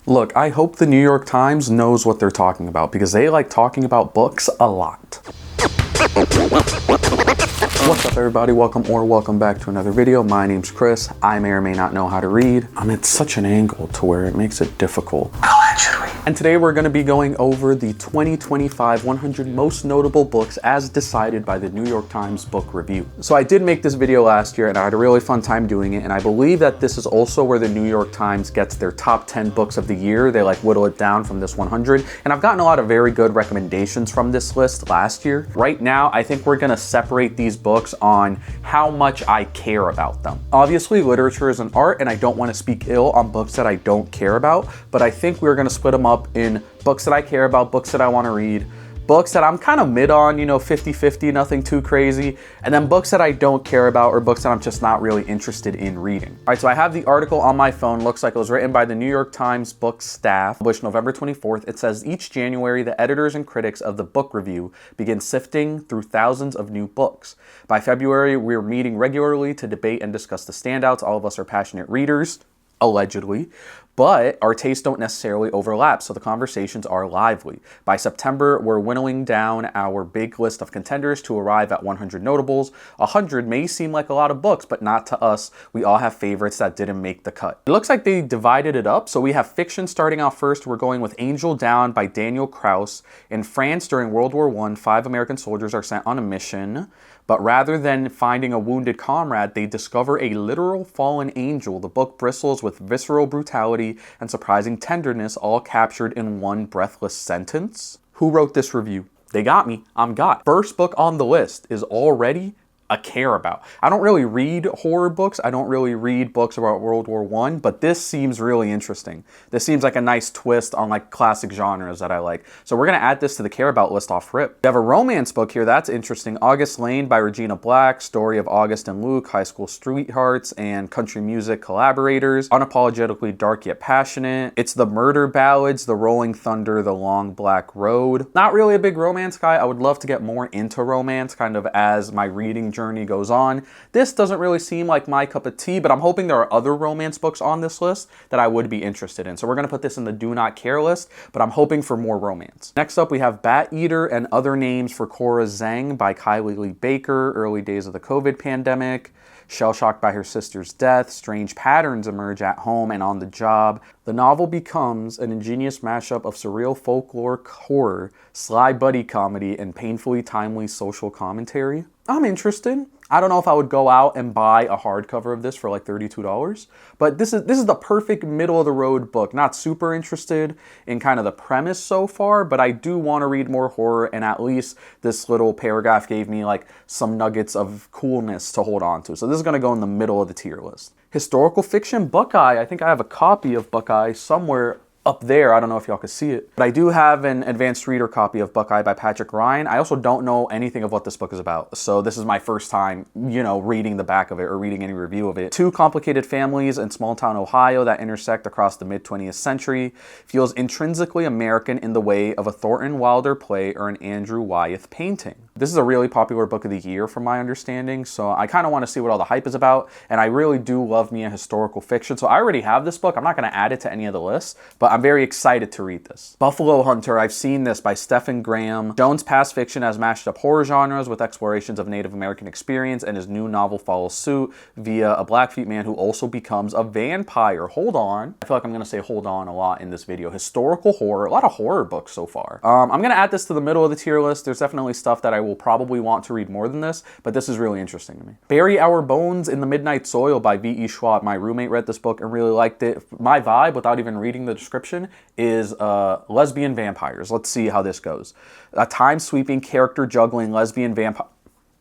Look, I hope the New York Times knows what they're talking about because they like talking about books a lot. What's up everybody, welcome back to another video. My name's Chris. I may or may not know how to read. I'm at such an angle to where it makes it difficult. And today we're going to be going over the 2025 100 most notable books as decided by the New York Times Book Review. So I did make this video last year and I had a really fun time doing it, and I believe that this is also where the New York Times gets their top 10 books of the year. They like whittle it down from this 100, and I've gotten a lot of very good recommendations from this list last year. Right now, I think we're going to separate these books on how much I care about them. Obviously, literature is an art, and I don't want to speak ill on books that I don't care about, but I think we're going to split them up in books that I care about, books that I want to read, books that I'm kind of mid on, 50-50, nothing too crazy, and then books that I don't care about or books that I'm just not really interested in reading. All right, so I have the article on my phone. Looks like it was written by the New York Times book staff, published November 24th. It says, each January, the editors and critics of the book review begin sifting through thousands of new books. By February, we're meeting regularly to debate and discuss the standouts. All of us are passionate readers, allegedly, but our tastes don't necessarily overlap, so the conversations are lively. By September, we're winnowing down our big list of contenders to arrive at 100 notables. 100 may seem like a lot of books, but not to us. We all have favorites that didn't make the cut. It looks like they divided it up, so we have fiction starting out first. We're going with Angel Down by Daniel Kraus. In France during World War I, 5 American soldiers are sent on a mission, but rather than finding a wounded comrade, they discover a literal fallen angel. The book bristles with visceral brutality and surprising tenderness, all captured in one breathless sentence. Who wrote this review? They got me. I'm got. First book on the list is already a care about. I don't really read horror books. I don't really read books about World War I, but this seems really interesting. This seems like a nice twist on like classic genres that I like. So we're gonna add this to the care about list off rip. We have a romance book here. That's interesting. August Lane by Regina Black, story of August and Luke, high school sweethearts and country music collaborators. Unapologetically dark yet passionate. It's the murder ballads, the rolling thunder, the long black road. Not really a big romance guy. I would love to get more into romance kind of as my reading journey goes on. This doesn't really seem like my cup of tea, but I'm hoping there are other romance books on this list that I would be interested in. So we're gonna put this in the do not care list, but I'm hoping for more romance. Next up, we have Bat Eater and Other Names for Cora Zhang by Kylie Lee Baker, early days of the COVID pandemic. Shell-shocked by her sister's death, strange patterns emerge at home and on the job. The novel becomes an ingenious mashup of surreal folklore horror, sly buddy comedy, and painfully timely social commentary. I'm interested. I don't know if I would go out and buy a hardcover of this for like $32, but this is the perfect middle of the road book. Not super interested in kind of the premise so far, but I do want to read more horror, and at least this little paragraph gave me like some nuggets of coolness to hold on to. So this is going to go in the middle of the tier list. Historical fiction, Buckeye. I think I have a copy of Buckeye somewhere up there. I don't know if y'all can see it, but I do have an advanced reader copy of Buckeye by Patrick Ryan. I also don't know anything of what this book is about, so this is my first time, reading the back of it or reading any review of it. Two complicated families in small town Ohio that intersect across the mid-20th century feels intrinsically American in the way of a Thornton Wilder play or an Andrew Wyeth painting. This is a really popular book of the year from my understanding, so I kind of want to see what all the hype is about, and I really do love me a historical fiction, so I already have this book. I'm not going to add it to any of the lists, but I'm very excited to read this. Buffalo Hunter, I've seen this by Stephen Graham. Jones' past fiction has mashed up horror genres with explorations of Native American experience, and his new novel follows suit via a Blackfeet man who also becomes a vampire. Hold on. I feel like I'm going to say hold on a lot in this video. Historical horror, a lot of horror books so far. I'm going to add this to the middle of the tier list. There's definitely stuff that I will probably want to read more than this, but this is really interesting to me. Bury Our Bones in the Midnight Soil by V.E. Schwab. My roommate read this book and really liked it. My vibe, without even reading the description, is lesbian vampires. Let's see how this goes. A time-sweeping, character-juggling lesbian vampire.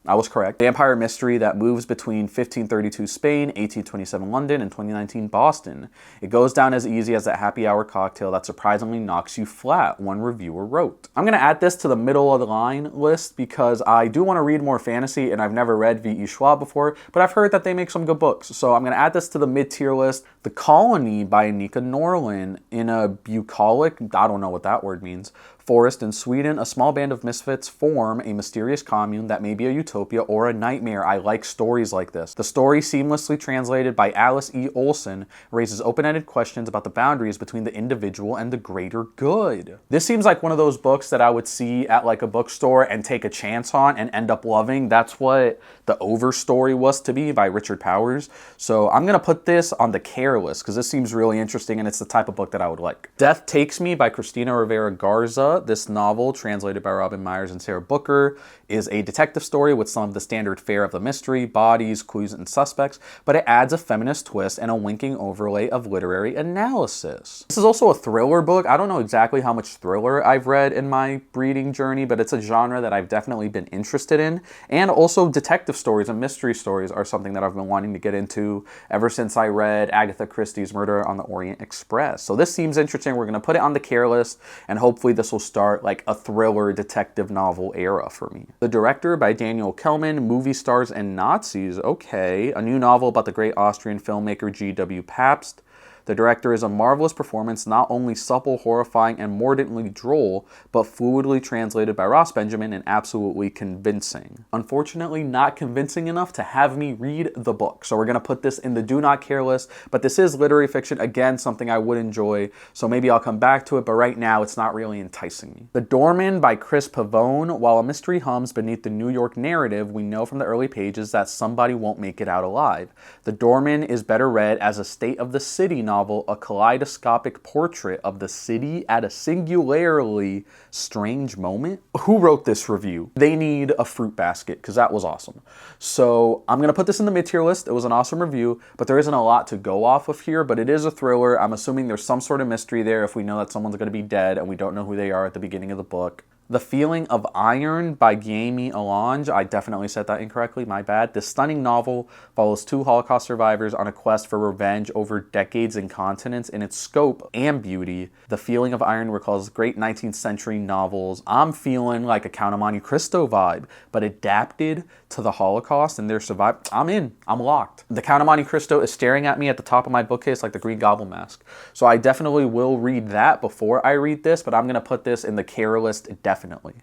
I was correct. Vampire mystery that moves between 1532 Spain, 1827 London, and 2019 Boston. It goes down as easy as that happy hour cocktail that surprisingly knocks you flat, one reviewer wrote. I'm going to add this to the middle of the line list because I do want to read more fantasy, and I've never read V.E. Schwab before, but I've heard that they make some good books. So I'm going to add this to the mid-tier list. The Colony by Anika Norlin in a bucolic, I don't know what that word means, forest in Sweden, a small band of misfits form a mysterious commune that may be a utopia or a nightmare. I like stories like this. The story, seamlessly translated by Alice E. Olson, raises open-ended questions about the boundaries between the individual and the greater good. This seems like one of those books that I would see at like a bookstore and take a chance on and end up loving. That's what The Overstory was to me by Richard Powers. So I'm gonna put this on the care list because this seems really interesting and it's the type of book that I would like. Death Takes Me by Cristina Rivera Garza. This novel, translated by Robin Myers and Sarah Booker, is a detective story with some of the standard fare of the mystery, bodies, clues, and suspects, but it adds a feminist twist and a winking overlay of literary analysis. This is also a thriller book. I don't know exactly how much thriller I've read in my reading journey, but it's a genre that I've definitely been interested in. And also detective stories and mystery stories are something that I've been wanting to get into ever since I read Agatha Christie's Murder on the Orient Express. So this seems interesting. We're going to put it on the care list, and hopefully this will start like a thriller detective novel era for me. The Director by Daniel Kellman, Movie Stars and Nazis. Okay, a new novel about the great Austrian filmmaker G.W. Pabst. The Director is a marvelous performance, not only supple, horrifying, and mordantly droll, but fluidly translated by Ross Benjamin and absolutely convincing. Unfortunately, not convincing enough to have me read the book. So we're going to put this in the do not care list, but this is literary fiction, again, something I would enjoy, so maybe I'll come back to it, but right now it's not really enticing me. The Doorman by Chris Pavone. While a mystery hums beneath the New York narrative, we know from the early pages that somebody won't make it out alive. The Doorman is better read as a state of the city novel, a kaleidoscopic portrait of the city at a singularly strange moment. Who wrote this review? They need a fruit basket because that was awesome. So I'm going to put this in the mid-tier list. It was an awesome review, but there isn't a lot to go off of here, but it is a thriller. I'm assuming there's some sort of mystery there if we know that someone's going to be dead and we don't know who they are at the beginning of the book. The Feeling of Iron by Jamie Alonge. I definitely said that incorrectly, my bad. This stunning novel follows two Holocaust survivors on a quest for revenge over decades and continents. In its scope and beauty, The Feeling of Iron recalls great 19th century novels. I'm feeling like a Count of Monte Cristo vibe, but adapted to the Holocaust and their survival. I'm in. I'm locked. The Count of Monte Cristo is staring at me at the top of my bookcase like the Green Goblin mask. So I definitely will read that before I read this, but I'm going to put this in the care list definitely.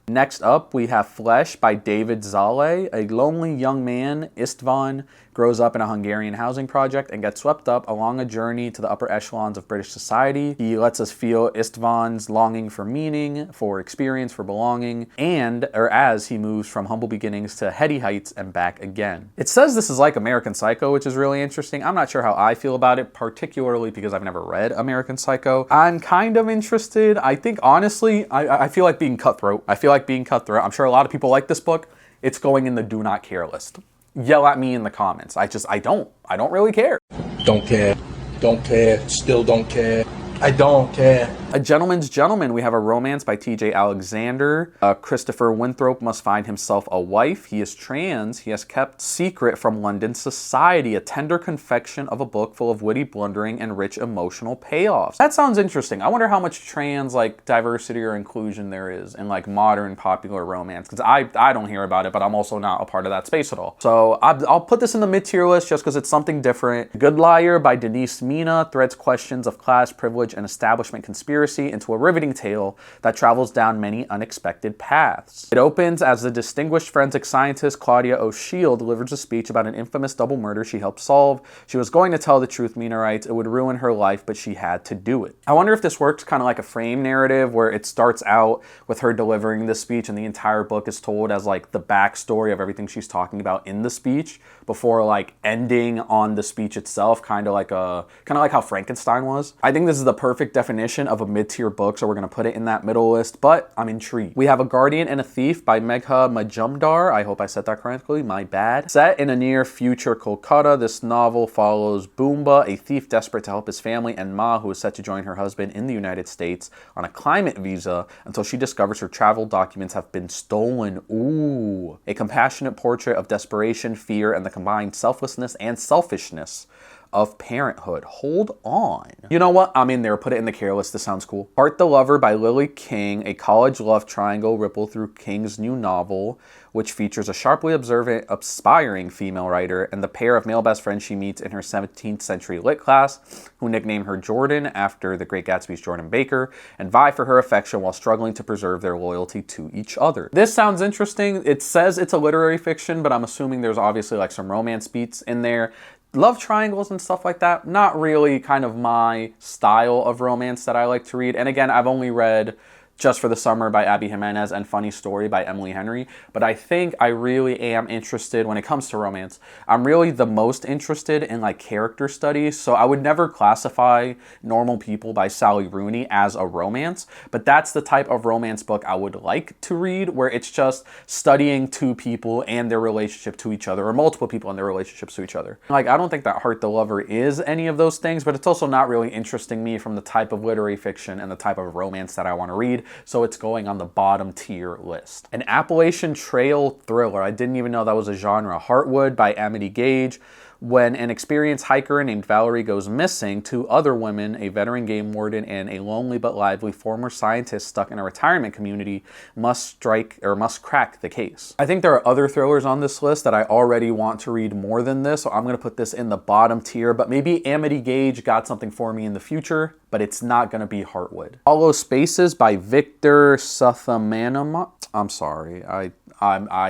Next up, we have Flesh by David Zale. A lonely young man, Istvan, grows up in a Hungarian housing project and gets swept up along a journey to the upper echelons of British society. He lets us feel Istvan's longing for meaning, for experience, for belonging, as he moves from humble beginnings to heady heights and back again. It says this is like American Psycho, which is really interesting. I'm not sure how I feel about it, particularly because I've never read American Psycho. I'm kind of interested. I think, honestly, I feel like being cutthroat. I'm sure a lot of people like this book. It's going in the do not care list. Yell at me in the comments. I don't really care. Don't care, still don't care. I don't care. A Gentleman's Gentleman. We have a romance by T.J. Alexander. Christopher Winthrop must find himself a wife. He is trans. He has kept secret from London society. A tender confection of a book full of witty blundering and rich emotional payoffs. That sounds interesting. I wonder how much trans diversity or inclusion there is in modern popular romance, because I don't hear about it, but I'm also not a part of that space at all. So I'll put this in the mid-tier list just because it's something different. Good Liar by Denise Mina threads questions of class, privilege, and establishment conspiracy into a riveting tale that travels down many unexpected paths. It opens as the distinguished forensic scientist Claudia O'Shiel delivers a speech about an infamous double murder she helped solve. She was going to tell the truth, Mina writes. It would ruin her life, but she had to do it. I wonder if this works kind of like a frame narrative where it starts out with her delivering this speech and the entire book is told as the backstory of everything she's talking about in the speech before ending on the speech itself, kind of like how Frankenstein was. I think this is the perfect definition of a mid-tier book, so we're going to put it in that middle list, but I'm intrigued. We have A Guardian and a Thief by Megha Majumdar. I hope I said that correctly, my bad. Set in a near future Kolkata, this novel follows Boomba, a thief desperate to help his family, and Ma, who is set to join her husband in the United States on a climate visa until she discovers her travel documents have been stolen. Ooh. A compassionate portrait of desperation, fear, and the combined selflessness and selfishness of Parenthood. Hold on. You know what? I'm in there. Put it in the care list. This sounds cool. Heart the Lover by Lily King, a college love triangle ripple through King's new novel, which features a sharply observant, aspiring female writer and the pair of male best friends she meets in her 17th century lit class, who nickname her Jordan after the Great Gatsby's Jordan Baker, and vie for her affection while struggling to preserve their loyalty to each other. This sounds interesting. It says it's a literary fiction, but I'm assuming there's obviously like some romance beats in there. Love triangles and stuff like that, not really kind of my style of romance that I like to read. And again, I've only read Just for the Summer by Abby Jimenez and Funny Story by Emily Henry, but I think I really am interested when it comes to romance. I'm really the most interested in like character studies, so I would never classify Normal People by Sally Rooney as a romance, but that's the type of romance book I would like to read, where it's just studying two people and their relationship to each other, or multiple people and their relationships to each other. Like, I don't think that Heart the Lover is any of those things, but it's also not really interesting me from the type of literary fiction and the type of romance that I want to read. So it's going on the bottom tier list. An Appalachian Trail thriller. I didn't even know that was a genre. Heartwood by Amity Gage. When an experienced hiker named Valerie goes missing, two other women, a veteran game warden and a lonely but lively former scientist stuck in a retirement community, must crack the case. I think there are other thrillers on this list that I already want to read more than this, so I'm going to put this in the bottom tier, but maybe Amity Gage got something for me in the future, but it's not going to be Heartwood. Hollow Spaces by Victor Suthamanama. I'm sorry, I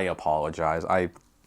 apologize.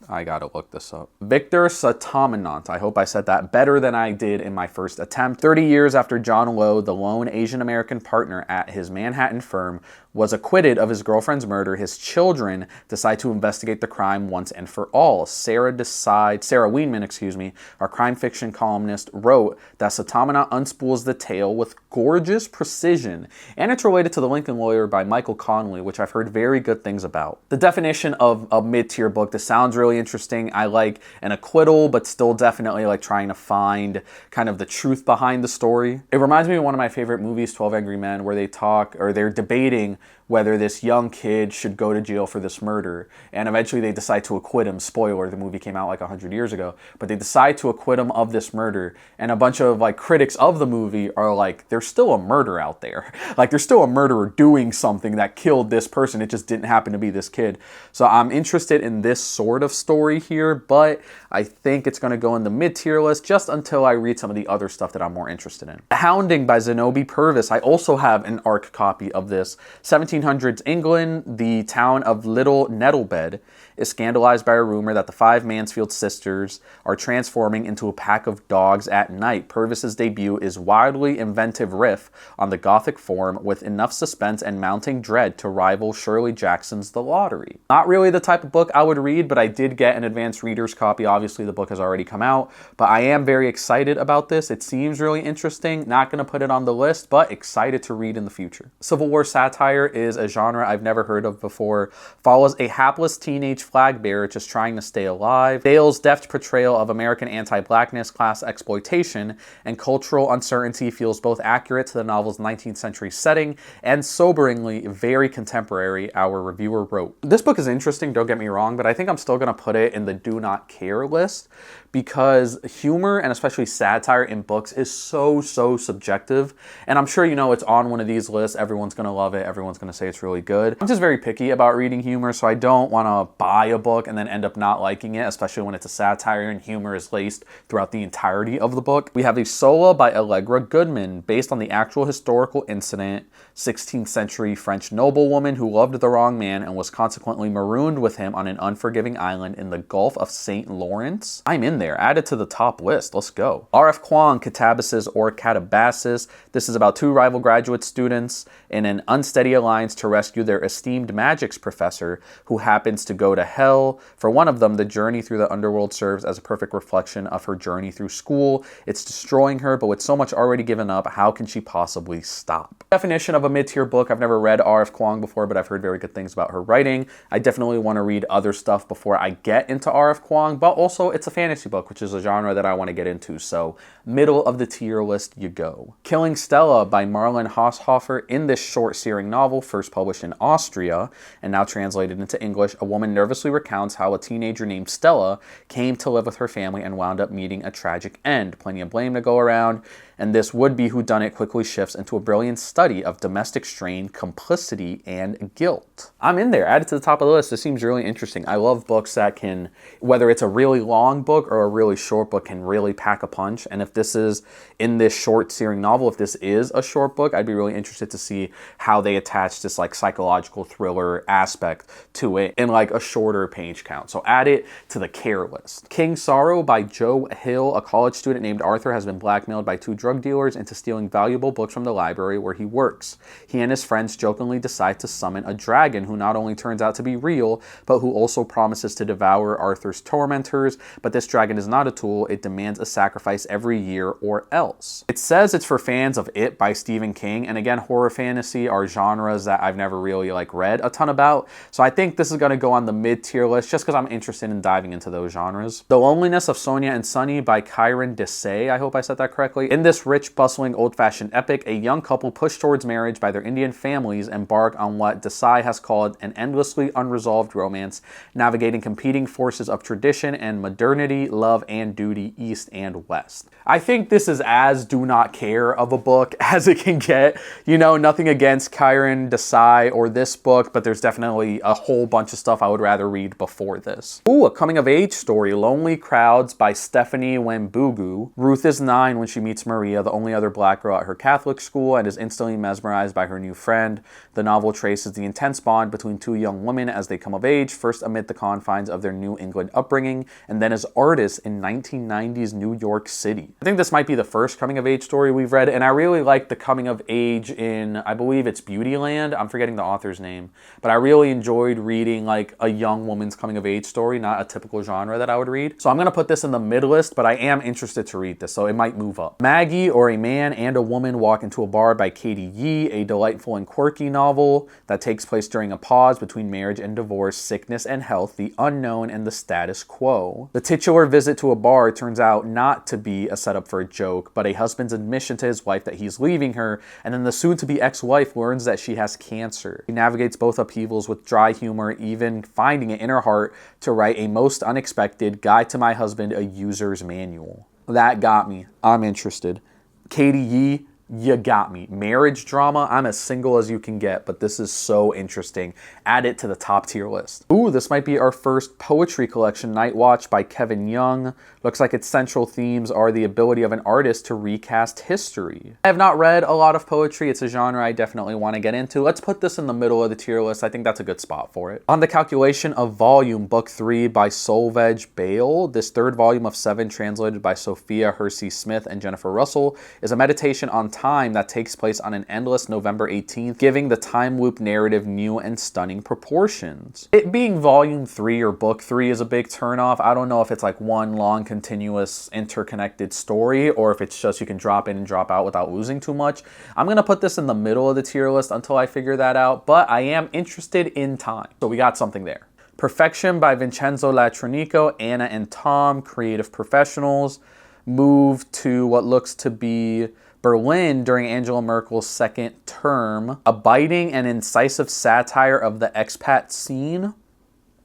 I gotta look this up. Victor Satamanant. I hope I said that better than I did in my first attempt. 30 years after John Lowe, the lone Asian American partner at his Manhattan firm, was acquitted of his girlfriend's murder, his children decide to investigate the crime once and for all. Sarah Wienman, our crime fiction columnist, wrote that Satamana unspools the tale with gorgeous precision, and it's related to The Lincoln Lawyer by Michael Connelly, which I've heard very good things about. The definition of a mid-tier book, this sounds really interesting. I like an acquittal, but still definitely like trying to find kind of the truth behind the story. It reminds me of one of my favorite movies, 12 Angry Men, where they're debating whether this young kid should go to jail for this murder. And eventually they decide to acquit him. Spoiler, the movie came out like 100 years ago. But they decide to acquit him of this murder. And a bunch of like critics of the movie are like, there's still a murder out there. Like, there's still a murderer doing something that killed this person. It just didn't happen to be this kid. So I'm interested in this sort of story here, but I think it's going to go in the mid-tier list just until I read some of the other stuff that I'm more interested in. The Hounding by Zenobi Purvis. I also have an ARC copy of this. 1700s England, the town of Little Nettlebed is scandalized by a rumor that the five Mansfield sisters are transforming into a pack of dogs at night. Purvis's debut is wildly inventive riff on the Gothic form with enough suspense and mounting dread to rival Shirley Jackson's The Lottery. Not really the type of book I would read, but I did get an advanced reader's copy. Obviously, the book has already come out, but I am very excited about this. It seems really interesting. Not going to put it on the list, but excited to read in the future. Civil War satire is a genre I've never heard of before. Follows a hapless teenage flag bearer just trying to stay alive. Dale's deft portrayal of American anti-blackness, class exploitation, and cultural uncertainty feels both accurate to the novel's 19th century setting and soberingly very contemporary, our reviewer wrote. This book is interesting, don't get me wrong, but I think I'm still going to put it in the do not care list because humor, and especially satire in books, is so subjective. And I'm sure you know it's on one of these lists. Everyone's going to love it. Everyone's going to say it's really good. I'm just very picky about reading humor, so I don't want to buy a book and then end up not liking it, especially when it's a satire and humor is laced throughout the entirety of the book. We have Isola by Allegra Goodman, based on the actual historical incident, 16th century French noblewoman who loved the wrong man and was consequently marooned with him on an unforgiving island in the Gulf of St. Lawrence. I'm in there. Add it to the top list. Let's go. R.F. Kuang, Catabasis or Catabasis. This is about two rival graduate students in an unsteady alliance to rescue their esteemed magics professor who happens to go to hell. For one of them, the journey through the underworld serves as a perfect reflection of her journey through school. It's destroying her, but with so much already given up, how can she possibly stop? Definition of a mid-tier book. I've never read R.F. Kuang before, but I've heard very good things about her writing. I definitely want to read other stuff before I get into R.F. Kuang, but also it's a fantasy book, which is a genre that I want to get into. So middle of the tier list you go. Killing Stella by Marlon Haushofer. In this short searing novel, first published in Austria and now translated into English, a woman nervously recounts how a teenager named Stella came to live with her family and wound up meeting a tragic end. Plenty of blame to go around, and this would-be whodunit quickly shifts into a brilliant study of domestic strain, complicity, and guilt. I'm in there. Add it to the top of the list. This seems really interesting. I love books that can, whether it's a really long book or a really short book, can really pack a punch. And if this is in this short searing novel, if this is a short book, I'd be really interested to see how they attach this like psychological thriller aspect to it in like a shorter page count. So add it to the care list. King Sorrow by Joe Hill. A college student named Arthur has been blackmailed by two drug dealers into stealing valuable books from the library where he works. He and his friends jokingly decide to summon a dragon who not only turns out to be real, but who also promises to devour Arthur's tormentors. But this dragon is not a tool. It demands a sacrifice every year or else. It says it's for fans of It by Stephen King. And again, horror fantasy are genres that I've never really like read a ton about. So I think this is going to go on the mid-tier list just because I'm interested in diving into those genres. The Loneliness of Sonia and Sonny by chrisreadsyt. I hope I said that correctly. In this rich, bustling, old-fashioned epic, a young couple pushed towards marriage by their Indian families embark on what Desai has called an endlessly unresolved romance, navigating competing forces of tradition and modernity, love and duty, east and west. I think this is as do not care of a book as it can get. You know, nothing against Kyron Desai or this book, but there's definitely a whole bunch of stuff I would rather read before this. Ooh, a coming-of-age story, Lonely Crowds by Stephanie Wembugu. Ruth is 9 when she meets Maria, the only other black girl at her Catholic school, and is instantly mesmerized by her new friend. The novel traces the intense bond between two young women as they come of age, first amid the confines of their New England upbringing, and then as artists in 1990s New York City. I think this might be the first coming-of-age story we've read, and I really like the coming-of-age in, I believe it's Beautyland. I'm forgetting the author's name, but I really enjoyed reading like a young woman's coming-of-age story, not a typical genre that I would read. So I'm going to put this in the mid list, but I am interested to read this, so it might move up. Maggie, or A Man and a Woman Walk into a Bar by Katie Yee, a delightful and quirky novel that takes place during a pause between marriage and divorce, sickness and health, the unknown and the status quo. The titular visit to a bar turns out not to be a setup for a joke, but a husband's admission to his wife that he's leaving her, and then the soon-to-be ex-wife learns that she has cancer. He navigates both upheavals with dry humor, even finding it in her heart to write a most unexpected Guide to My Husband, a User's Manual. That got me. I'm interested. Katie Yee, you got me. Marriage drama, I'm as single as you can get, but this is so interesting. Add it to the top tier list. Ooh, this might be our first poetry collection, Night Watch by Kevin Young. Looks like its central themes are the ability of an artist to recast history. I have not read a lot of poetry. It's a genre I definitely want to get into. Let's put this in the middle of the tier list. I think that's a good spot for it. On the Calculation of Volume, Book 3 by Solveig Bale. This third volume of 7, translated by Sophia Hersey Smith and Jennifer Russell, is a meditation on time that takes place on an endless November 18th, giving the time loop narrative new and stunning proportions. It being volume 3 or book 3 is a big turnoff. I don't know if it's like one long continuous interconnected story or if it's just you can drop in and drop out without losing too much. I'm gonna put this in the middle of the tier list until I figure that out, but I am interested in time. So we got something there. Perfection by Vincenzo Latronico, Anna and Tom, creative professionals, move to what looks to be Berlin during Angela Merkel's second term. A biting and incisive satire of the expat scene.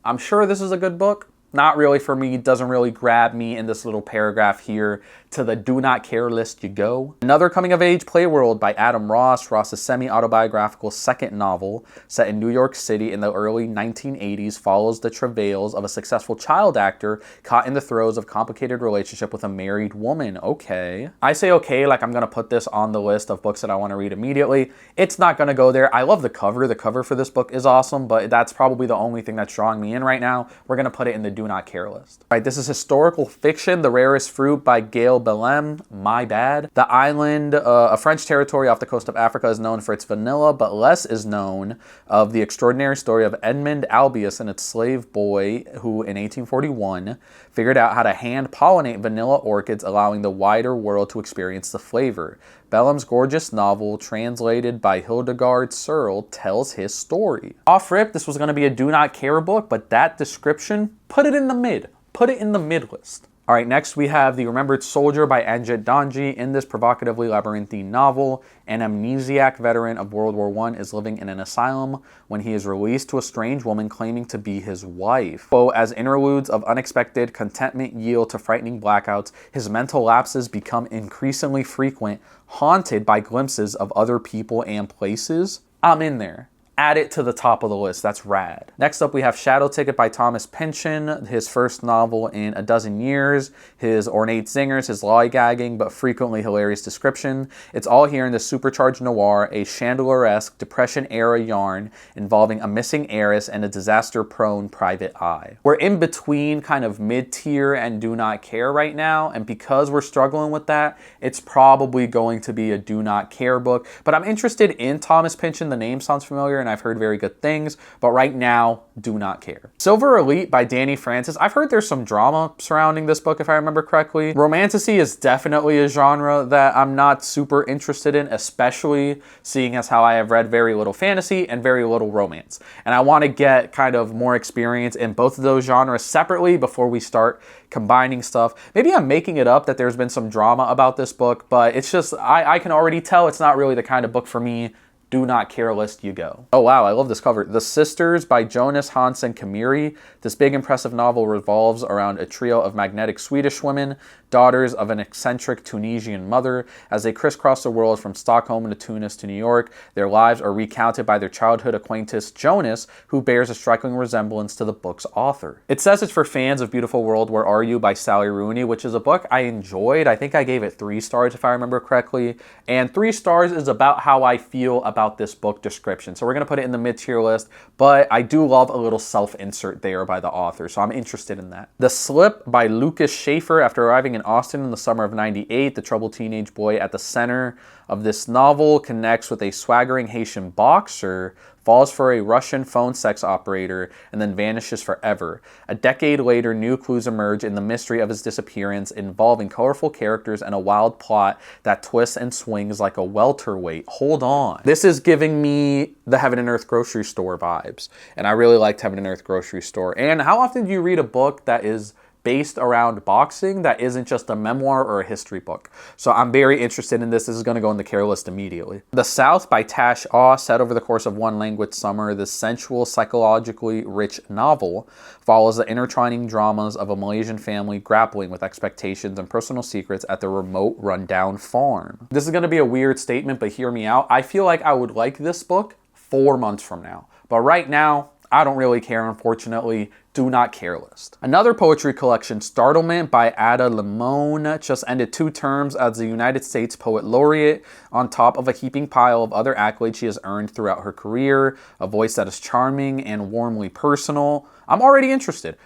I'm sure this is a good book. Not really for me, doesn't really grab me in this little paragraph here. To the do not care list you go. Another coming of age, Playworld by Adam Ross. Ross's semi-autobiographical second novel, set in New York City in the early 1980s, follows the travails of a successful child actor caught in the throes of a complicated relationship with a married woman. Okay. I say okay, like I'm gonna put this on the list of books that I wanna read immediately. It's not gonna go there. I love the cover. The cover for this book is awesome, but that's probably the only thing that's drawing me in right now. We're gonna put it in the do not care list. All right, this is historical fiction, The Rarest Fruit by Gail Belem. My bad. The island, a French territory off the coast of Africa, is known for its vanilla, but less is known of the extraordinary story of Edmund Albius and its slave boy who, in 1841, figured out how to hand-pollinate vanilla orchids, allowing the wider world to experience the flavor. Bellum's gorgeous novel, translated by Hildegard Searle, tells his story. Off rip, this was going to be a do not care book, but that description, put it in the mid. Put it in the mid list. All right, next we have The Remembered Soldier by Anjit Danji. In this provocatively labyrinthine novel, an amnesiac veteran of World War I is living in an asylum when he is released to a strange woman claiming to be his wife. So, as interludes of unexpected contentment yield to frightening blackouts, his mental lapses become increasingly frequent, haunted by glimpses of other people and places. I'm in there. Add it to the top of the list. That's rad. Next up, we have Shadow Ticket by Thomas Pynchon, his first novel in a dozen years, his ornate zingers, his lollygagging but frequently hilarious description. It's all here in the supercharged noir, a Chandler-esque Depression-era yarn involving a missing heiress and a disaster-prone private eye. We're in between kind of mid-tier and do not care right now, and because we're struggling with that, it's probably going to be a do not care book. But I'm interested in Thomas Pynchon. The name sounds familiar, and I've heard very good things, but right now, do not care. Silver Elite by Danny Francis. I've heard there's some drama surrounding this book, if I remember correctly. Romantasy is definitely a genre that I'm not super interested in, especially seeing as how I have read very little fantasy and very little romance. And I want to get kind of more experience in both of those genres separately before we start combining stuff. Maybe I'm making it up that there's been some drama about this book, but it's just, I can already tell it's not really the kind of book for me. Do not care list you go. Oh wow, I love this cover. The Sisters by Jonas Hansen Kamiri. This big impressive novel revolves around a trio of magnetic Swedish women, daughters of an eccentric Tunisian mother. As they crisscross the world from Stockholm to Tunis to New York, their lives are recounted by their childhood acquaintance Jonas, who bears a striking resemblance to the book's author. It says it's for fans of Beautiful World, Where Are You by Sally Rooney, which is a book I enjoyed. I think I gave it 3 stars if I remember correctly. And 3 stars is about how I feel about this book description. So we're going to put it in the mid-tier list, but I do love a little self-insert there by the author, so I'm interested in that. The Slip by Lucas Schaefer. After arriving in Austin in the summer of '98, the troubled teenage boy at the center of this novel connects with a swaggering Haitian boxer, falls for a Russian phone sex operator, and then vanishes forever. A decade later, new clues emerge in the mystery of his disappearance, involving colorful characters and a wild plot that twists and swings like a welterweight. Hold on. This is giving me the Heaven and Earth grocery store vibes, and I really liked Heaven and Earth grocery store. And how often do you read a book that is based around boxing that isn't just a memoir or a history book? So I'm very interested in this. This is going to go in the care list immediately. The South by Tash Aw. Set over the course of one languid summer, this sensual, psychologically rich novel follows the intertwining dramas of a Malaysian family grappling with expectations and personal secrets at their remote, rundown farm. This is going to be a weird statement, but hear me out. I feel like I would like this book 4 months from now, but right now, I don't really care, unfortunately. Do not care list. Another poetry collection, Startlement by Ada Limon, just ended 2 terms as the United States Poet Laureate on top of a heaping pile of other accolades she has earned throughout her career, a voice that is charming and warmly personal. I'm already interested.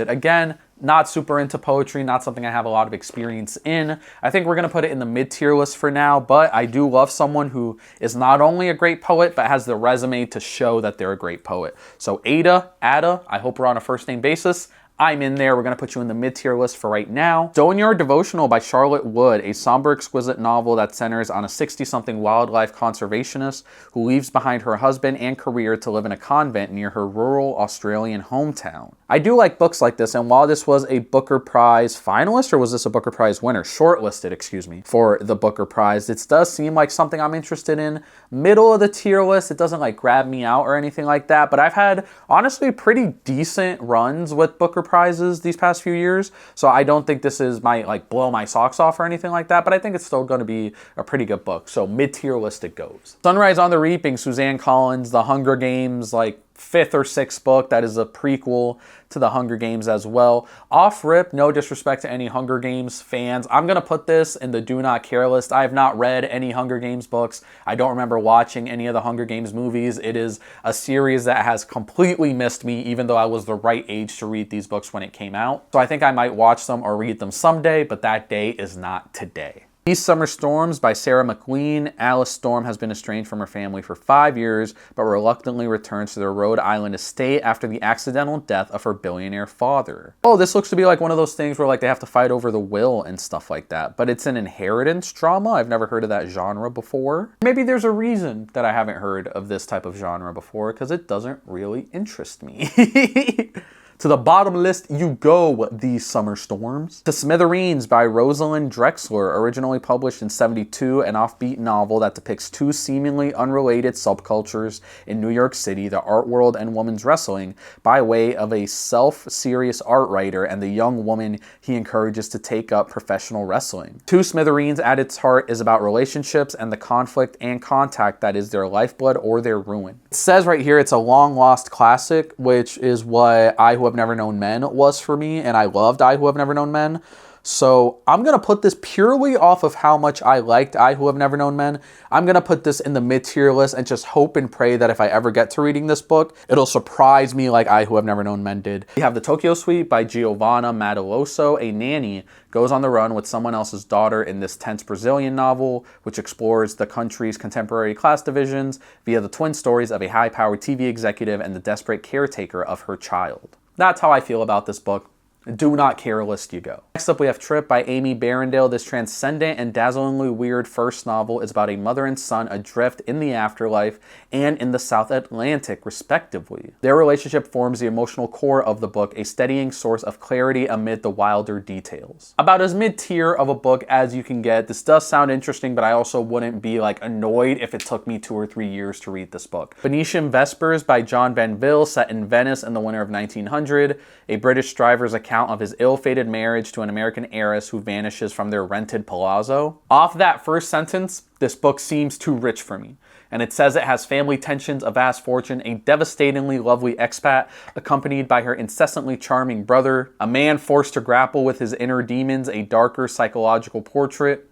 Again, not super into poetry, not something I have a lot of experience in. I think we're going to put it in the mid-tier list for now, but I do love someone who is not only a great poet, but has the resume to show that they're a great poet. So Ada, I hope we're on a first-name basis. I'm in there. We're going to put you in the mid-tier list for right now. Stoneyard Devotional by Charlotte Wood, a somber, exquisite novel that centers on a 60-something wildlife conservationist who leaves behind her husband and career to live in a convent near her rural Australian hometown. I do like books like this, and while this was a Booker Prize finalist, or was this a Booker Prize winner? Shortlisted, excuse me, for the Booker Prize. It does seem like something I'm interested in. Middle of the tier list. It doesn't like grab me out or anything like that, but I've had honestly pretty decent runs with Booker Prizes these past few years, so I don't think this is my like blow my socks off or anything like that, but I think it's still going to be a pretty good book. So mid-tier list it goes. Sunrise on the Reaping, Suzanne Collins, The Hunger Games, like 5th or 6th book that is a prequel to The Hunger Games as well. Off rip, no disrespect to any Hunger Games fans, I'm gonna put this in the do not care list. I have not read any Hunger Games books. I don't remember watching any of the Hunger Games movies. It is a series that has completely missed me, even though I was the right age to read these books when it came out. So I think I might watch them or read them someday, but that day is not today. These Summer Storms by Sarah McLean. Alice Storm has been estranged from her family for 5 years, but reluctantly returns to their Rhode Island estate after the accidental death of her billionaire father. Oh, this looks to be like one of those things where like they have to fight over the will and stuff like that, but it's an inheritance drama. I've never heard of that genre before. Maybe there's a reason that I haven't heard of this type of genre before, because it doesn't really interest me. To the bottom list you go, These Summer Storms. To Smithereens by Rosalind Drexler, originally published in '72, an offbeat novel that depicts two seemingly unrelated subcultures in New York City, the art world and women's wrestling, by way of a self-serious art writer and the young woman he encourages to take up professional wrestling. To Smithereens at its heart is about relationships and the conflict and contact that is their lifeblood or their ruin. It says right here it's a long-lost classic, which is what I Who Have Never Known Men was for me, and I loved I Who Have Never Known Men. So I'm going to put this purely off of how much I liked I Who Have Never Known Men. I'm going to put this in the mid-tier list and just hope and pray that if I ever get to reading this book, it'll surprise me like I Who Have Never Known Men did. We have The Tokyo Suite by Giovanna Madaloso. A nanny goes on the run with someone else's daughter in this tense Brazilian novel, which explores the country's contemporary class divisions via the twin stories of a high-powered TV executive and the desperate caretaker of her child. That's how I feel about this book. Do not care list you go. Next up we have Trip by Amy Barrendale. This transcendent and dazzlingly weird first novel is about a mother and son adrift in the afterlife and in the South Atlantic respectively. Their relationship forms the emotional core of the book, a steadying source of clarity amid the wilder details. About as mid-tier of a book as you can get. This does sound interesting, but I also wouldn't be like annoyed if it took me 2 or 3 years to read this book. Venetian Vespers by John Banville, set in Venice in the winter of 1900. A British driver's account of his ill-fated marriage to an American heiress who vanishes from their rented palazzo. Off that first sentence, this book seems too rich for me. And it says it has family tensions, a vast fortune, a devastatingly lovely expat accompanied by her incessantly charming brother, a man forced to grapple with his inner demons, a darker psychological portrait.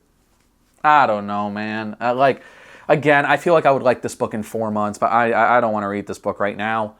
I don't know, man. Again, I feel like I would like this book in 4 months, but I don't want to read this book right now.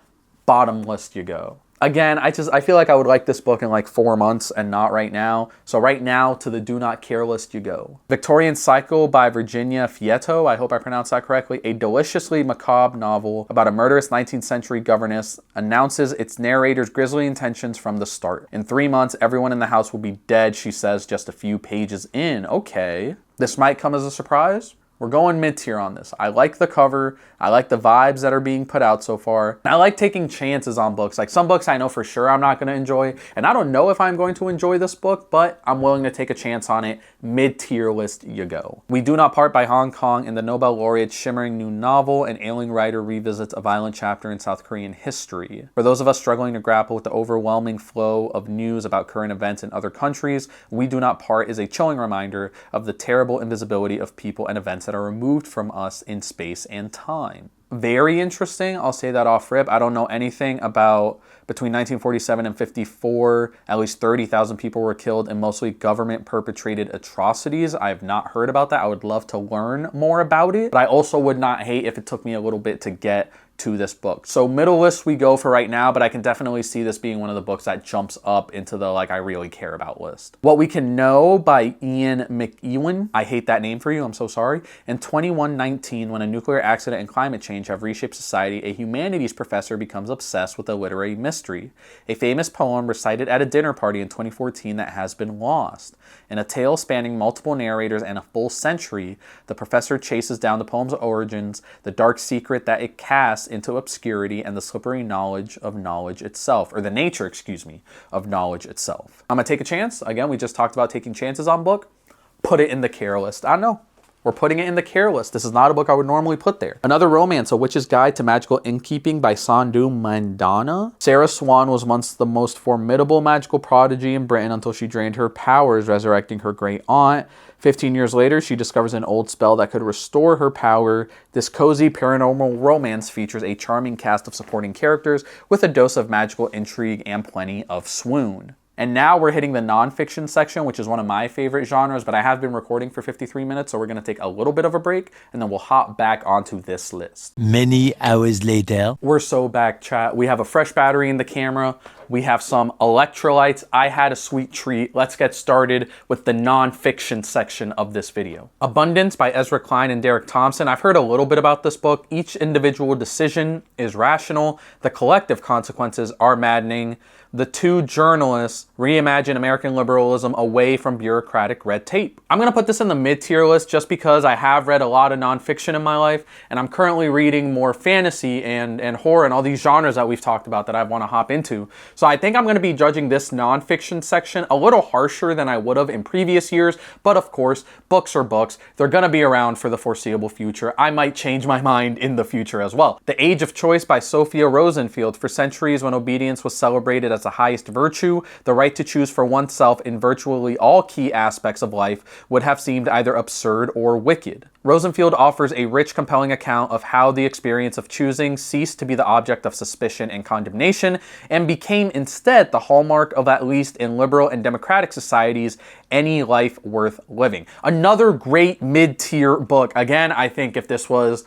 Bottom list you go. Again, I feel like I would like this book in like 4 months and not right now. So right now, to the do not care list you go. Victorian Cycle by Virginia Fieto, I hope I pronounced that correctly. A deliciously macabre novel about a murderous 19th century governess announces its narrator's grisly intentions from the start. In 3 months, everyone in the house will be dead, she says just a few pages in. Okay. This might come as a surprise. We're going mid-tier on this. I like the cover. I like the vibes that are being put out so far. And I like taking chances on books. Like some books I know for sure I'm not going to enjoy. And I don't know if I'm going to enjoy this book, but I'm willing to take a chance on it. Mid-tier list you go. We Do Not Part by Hong Kong. In the Nobel laureate's shimmering new novel, an ailing writer revisits a violent chapter in South Korean history. For those of us struggling to grapple with the overwhelming flow of news about current events in other countries, We Do Not Part is a chilling reminder of the terrible invisibility of people and events that are removed from us in space and time. Very interesting. I'll say that off rip. I don't know anything about between 1947 and 54, at least 30,000 people were killed in mostly government perpetrated atrocities. I have not heard about that. I would love to learn more about it, but I also would not hate if it took me a little bit to get to this book. So middle list we go for right now, but I can definitely see this being one of the books that jumps up into the like I really care about list. What We Can Know by Ian McEwan. I hate that name for you, I'm so sorry. In 2119, when a nuclear accident and climate change have reshaped society, a humanities professor becomes obsessed with a literary mystery. A famous poem recited at a dinner party in 2014 that has been lost. In a tale spanning multiple narrators and a full century, the professor chases down the poem's origins, the dark secret that it casts into obscurity, and the slippery knowledge of knowledge itself, or the nature, of knowledge itself. I'm gonna take a chance. Again, we just talked about taking chances on book. Put it in the care list. I don't know. We're putting it in the care list. This is not a book I would normally put there. Another romance, A Witch's Guide to Magical Innkeeping by Sandhu Mandana. Sarah Swan was once the most formidable magical prodigy in Britain until she drained her powers, resurrecting her great aunt. 15 years later, she discovers an old spell that could restore her power. This cozy paranormal romance features a charming cast of supporting characters with a dose of magical intrigue and plenty of swoon. And now we're hitting the nonfiction section, which is one of my favorite genres, but I have been recording for 53 minutes, so we're gonna take a little bit of a break, and then we'll hop back onto this list. Many hours later. We're so back, chat. We have a fresh battery in the camera. We have some electrolytes. I had a sweet treat. Let's get started with the nonfiction section of this video. Abundance by Ezra Klein and Derek Thompson. I've heard a little bit about this book. Each individual decision is rational. The collective consequences are maddening. The two journalists reimagine American liberalism away from bureaucratic red tape. I'm gonna put this in the mid-tier list just because I have read a lot of nonfiction in my life, and I'm currently reading more fantasy and horror and all these genres that we've talked about that I wanna hop into. So I think I'm gonna be judging this nonfiction section a little harsher than I would have in previous years, but of course, books are books. They're gonna be around for the foreseeable future. I might change my mind in the future as well. The Age of Choice by Sophia Rosenfield. For centuries, when obedience was celebrated as the highest virtue, the right to choose for oneself in virtually all key aspects of life would have seemed either absurd or wicked. Rosenfield offers a rich, compelling account of how the experience of choosing ceased to be the object of suspicion and condemnation and became instead the hallmark of, at least in liberal and democratic societies, any life worth living. Another great mid-tier book. Again, I think if this was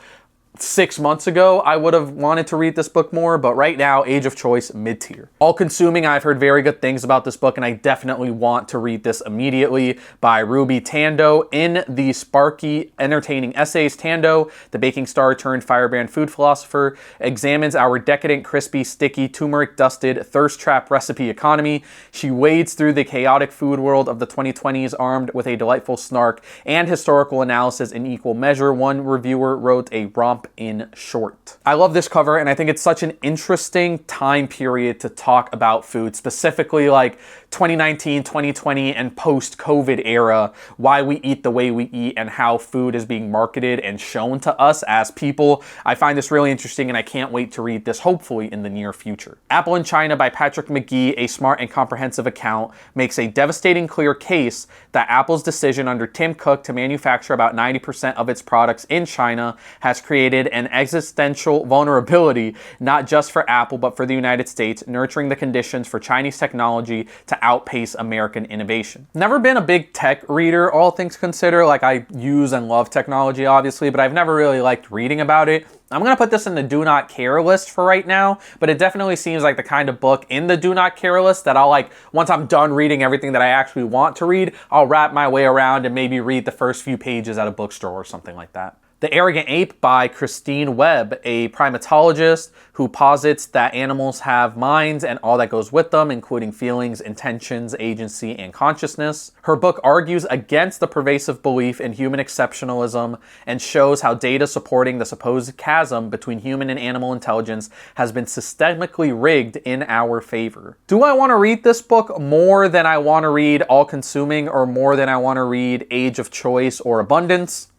6 months ago, I would have wanted to read this book more, but right now, Age of Choice, mid-tier. All Consuming, I've heard very good things about this book, and I definitely want to read this immediately, by Ruby Tando. In the sparky, entertaining essays, Tando, the baking star turned firebrand food philosopher, examines our decadent, crispy, sticky, turmeric-dusted, thirst-trap recipe economy. She wades through the chaotic food world of the 2020s armed with a delightful snark and historical analysis in equal measure. One reviewer wrote a romp in short. I love this cover, and I think it's such an interesting time period to talk about food, specifically like 2019, 2020, and post-COVID era, why we eat the way we eat and how food is being marketed and shown to us as people. I find this really interesting, and I can't wait to read this, hopefully in the near future. Apple in China by Patrick McGee, a smart and comprehensive account, makes a devastating clear case that Apple's decision under Tim Cook to manufacture about 90% of its products in China has created an existential vulnerability, not just for Apple, but for the United States, nurturing the conditions for Chinese technology to outpace American innovation. Never been a big tech reader, all things considered. Like, I use and love technology, obviously, but I've never really liked reading about it. I'm gonna put this in the do not care list for right now, but it definitely seems like the kind of book in the do not care list that I'll, like, once I'm done reading everything that I actually want to read, I'll wrap my way around and maybe read the first few pages at a bookstore or something like that. The Arrogant Ape by Christine Webb, a primatologist who posits that animals have minds and all that goes with them, including feelings, intentions, agency, and consciousness. Her book argues against the pervasive belief in human exceptionalism and shows how data supporting the supposed chasm between human and animal intelligence has been systemically rigged in our favor. Do I want to read this book more than I want to read All Consuming, or more than I want to read Age of Choice or Abundance?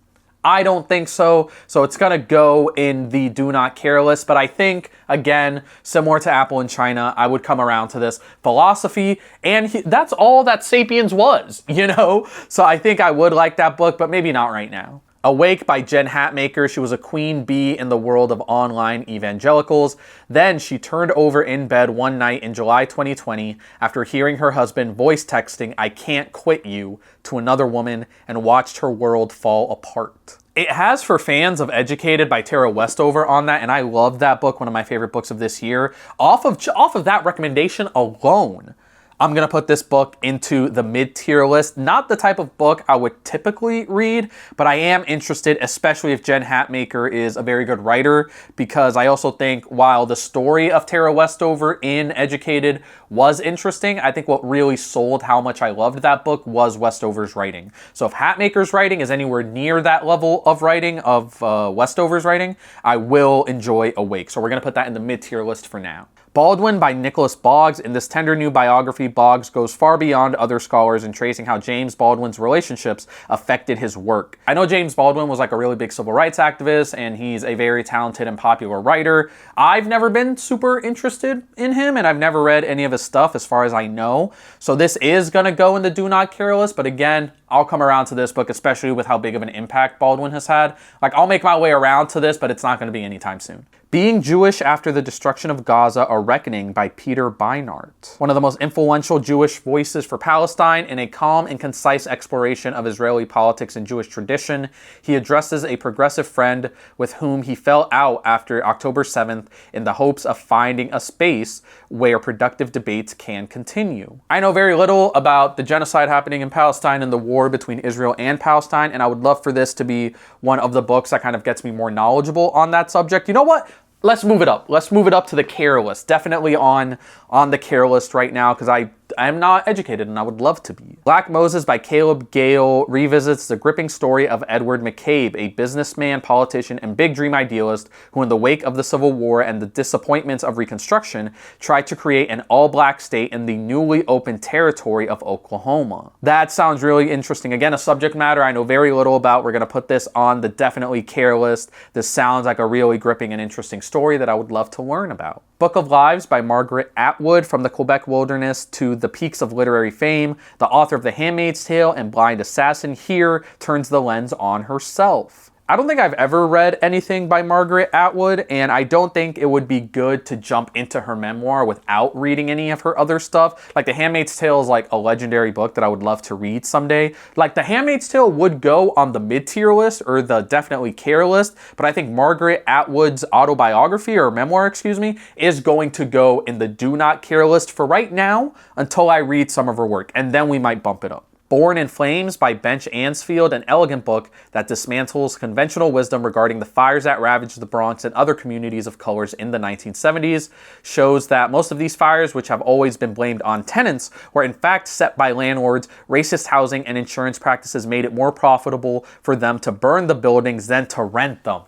I don't think so. So it's going to go in the do not care list. But I think, again, similar to Apple in China, I would come around to this philosophy. And that's all that Sapiens was, you know? So I think I would like that book, but maybe not right now. Awake by Jen Hatmaker. She was a queen bee in the world of online evangelicals. Then she turned over in bed one night in July 2020 after hearing her husband voice texting, "I can't quit you," to another woman, and watched her world fall apart. It has For Fans of Educated by Tara Westover on that, and I love that book, one of my favorite books of this year. Off of that recommendation alone, I'm going to put this book into the mid-tier list. Not the type of book I would typically read, but I am interested, especially if Jen Hatmaker is a very good writer, because I also think while the story of Tara Westover in Educated was interesting, I think what really sold how much I loved that book was Westover's writing. So if Hatmaker's writing is anywhere near that level of writing of Westover's writing, I will enjoy Awake. So we're going to put that in the mid-tier list for now. Baldwin by Nicholas Boggs. In this tender new biography, Boggs goes far beyond other scholars in tracing how James Baldwin's relationships affected his work. I know James Baldwin was like a really big civil rights activist, and he's a very talented and popular writer. I've never been super interested in him, and I've never read any of his stuff as far as I know. So this is going to go in the do not care list, but again, I'll come around to this book, especially with how big of an impact Baldwin has had. Like, I'll make my way around to this, but it's not going to be anytime soon. Being Jewish After the Destruction of Gaza, A Reckoning by Peter Beinart. One of the most influential Jewish voices for Palestine in a calm and concise exploration of Israeli politics and Jewish tradition, he addresses a progressive friend with whom he fell out after October 7th in the hopes of finding a space where productive debates can continue. I know very little about the genocide happening in Palestine and the war between Israel and Palestine, and I would love for this to be one of the books that kind of gets me more knowledgeable on that subject. You know what? Let's move it up. Let's move it up to the care list. Definitely on the care list right now, because I'm not educated and I would love to be. Black Moses by Caleb Gale revisits the gripping story of Edward McCabe, a businessman, politician, and big dream idealist who, in the wake of the Civil War and the disappointments of Reconstruction, tried to create an all-black state in the newly opened territory of Oklahoma. That sounds really interesting. Again, a subject matter I know very little about. We're going to put this on the definitely care list. This sounds like a really gripping and interesting story that I would love to learn about. Book of Lives by Margaret Atwood, From the Quebec Wilderness to the Peaks of Literary Fame. The author of The Handmaid's Tale and Blind Assassin here turns the lens on herself. I don't think I've ever read anything by Margaret Atwood, and I don't think it would be good to jump into her memoir without reading any of her other stuff. Like, The Handmaid's Tale is like a legendary book that I would love to read someday. Like, The Handmaid's Tale would go on the mid-tier list, or the definitely care list, but I think Margaret Atwood's autobiography, or memoir, excuse me, is going to go in the do not care list for right now until I read some of her work, and then we might bump it up. Born in Flames by Bench Ansfield, an elegant book that dismantles conventional wisdom regarding the fires that ravaged the Bronx and other communities of colors in the 1970s, shows that most of these fires, which have always been blamed on tenants, were in fact set by landlords. Racist housing and insurance practices made it more profitable for them to burn the buildings than to rent them.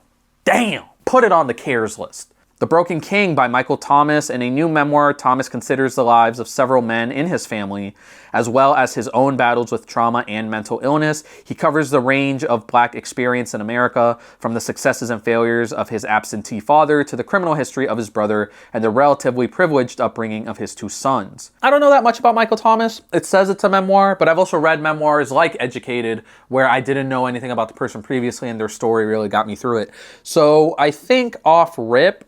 Damn! Put it on the cares list. The Broken King by Michael Thomas. In a new memoir, Thomas considers the lives of several men in his family, as well as his own battles with trauma and mental illness. He covers the range of Black experience in America, from the successes and failures of his absentee father to the criminal history of his brother and the relatively privileged upbringing of his two sons. I don't know that much about Michael Thomas. It says it's a memoir, but I've also read memoirs like Educated, where I didn't know anything about the person previously and their story really got me through it. So I think off rip,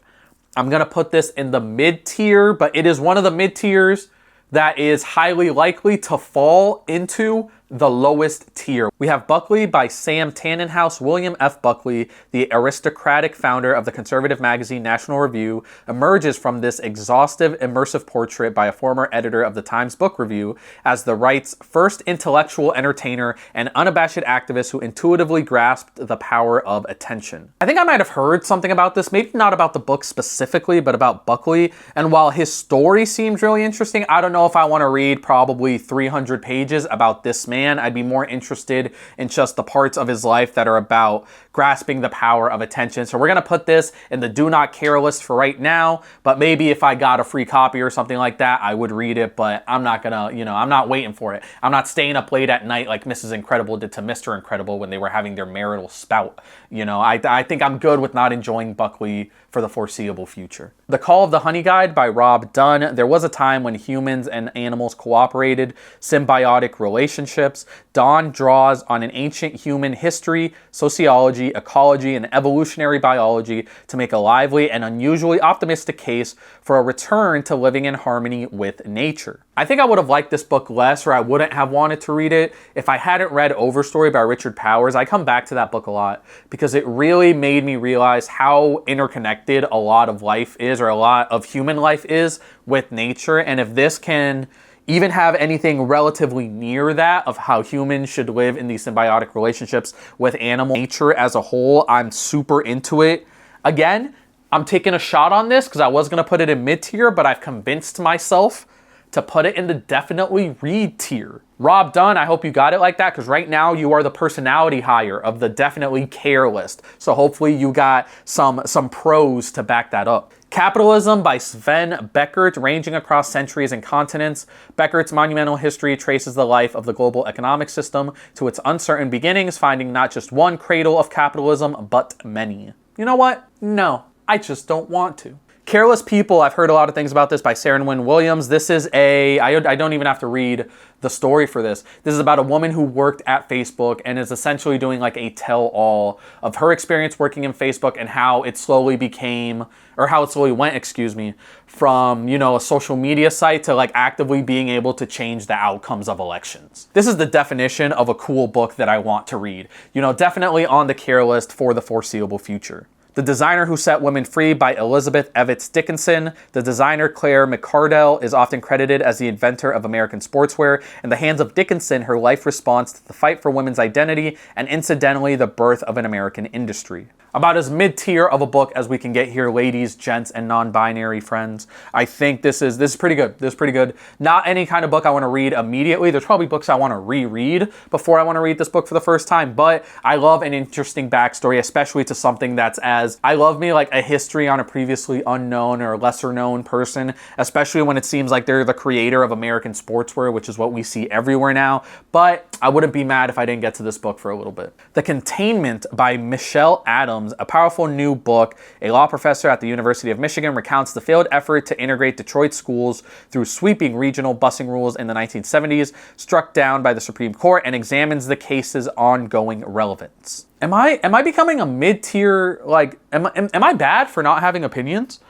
I'm going to put this in the mid-tier, but it is one of the mid-tiers that is highly likely to fall into the lowest tier. We have Buckley by Sam Tannenhouse. William F. Buckley, the aristocratic founder of the conservative magazine National Review, emerges from this exhaustive, immersive portrait by a former editor of the Times Book Review as the right's first intellectual entertainer and unabashed activist who intuitively grasped the power of attention. I think I might have heard something about this, maybe not about the book specifically, but about Buckley. And while his story seems really interesting, I don't know if I want to read probably 300 pages about this man. I'd be more interested in just the parts of his life that are about grasping the power of attention. So we're going to put this in the do not care list for right now, but maybe if I got a free copy or something like that, I would read it, but I'm not gonna, I'm not waiting for it. I'm not staying up late at night like Mrs. Incredible did to Mr. Incredible when they were having their marital spout. I think I'm good with not enjoying Buckley for the foreseeable future. The Call of the Honey Guide by Rob Dunn. There was a time when humans and animals cooperated, symbiotic relationships. Dunn draws on an ancient human history, sociology, ecology, and evolutionary biology to make a lively and unusually optimistic case for a return to living in harmony with nature. I think I would have liked this book less, or I wouldn't have wanted to read it if I hadn't read Overstory by Richard Powers. I come back to that book a lot because it really made me realize how interconnected a lot of life is, or a lot of human life is, with nature. And if this can even have anything relatively near that of how humans should live in these symbiotic relationships with animal nature as a whole, I'm super into it. Again, I'm taking a shot on this because I was going to put it in mid-tier, but I've convinced myself to put it in the definitely read tier. Rob Dunn, I hope you got it like that, because right now you are the personality hire of the definitely care list. So hopefully you got some pros to back that up. Capitalism by Sven Beckert. Ranging across centuries and continents, Beckert's monumental history traces the life of the global economic system to its uncertain beginnings, finding not just one cradle of capitalism, but many. You know what? No, I just don't want to. Careless People, I've heard a lot of things about this by Sarah Wynne Williams. This is I don't even have to read the story for this. This is about a woman who worked at Facebook and is essentially doing like a tell-all of her experience working in Facebook and how it slowly became, or how it slowly went, excuse me, from, you know, a social media site to like actively being able to change the outcomes of elections. This is the definition of a cool book that I want to read. You know, definitely on the care list for the foreseeable future. The Designer Who Set Women Free by Elizabeth Evans Dickinson. The designer Claire McCardell is often credited as the inventor of American sportswear. In the hands of Dickinson, her life response to the fight for women's identity and incidentally the birth of an American industry. About as mid-tier of a book as we can get here, ladies, gents, and non-binary friends. I think this is pretty good. This is pretty good. Not any kind of book I want to read immediately. There's probably books I want to reread before I want to read this book for the first time, but I love an interesting backstory, especially to something that's I love me like a history on a previously unknown or lesser known person, especially when it seems like they're the creator of American sportswear, which is what we see everywhere now. But I wouldn't be mad if I didn't get to this book for a little bit. The Containment by Michelle Adams. A powerful new book. A law professor at the University of Michigan recounts the failed effort to integrate Detroit schools through sweeping regional busing rules in the 1970s, struck down by the Supreme Court, and examines the case's ongoing relevance. Am I becoming a mid-tier, like, am I bad for not having opinions?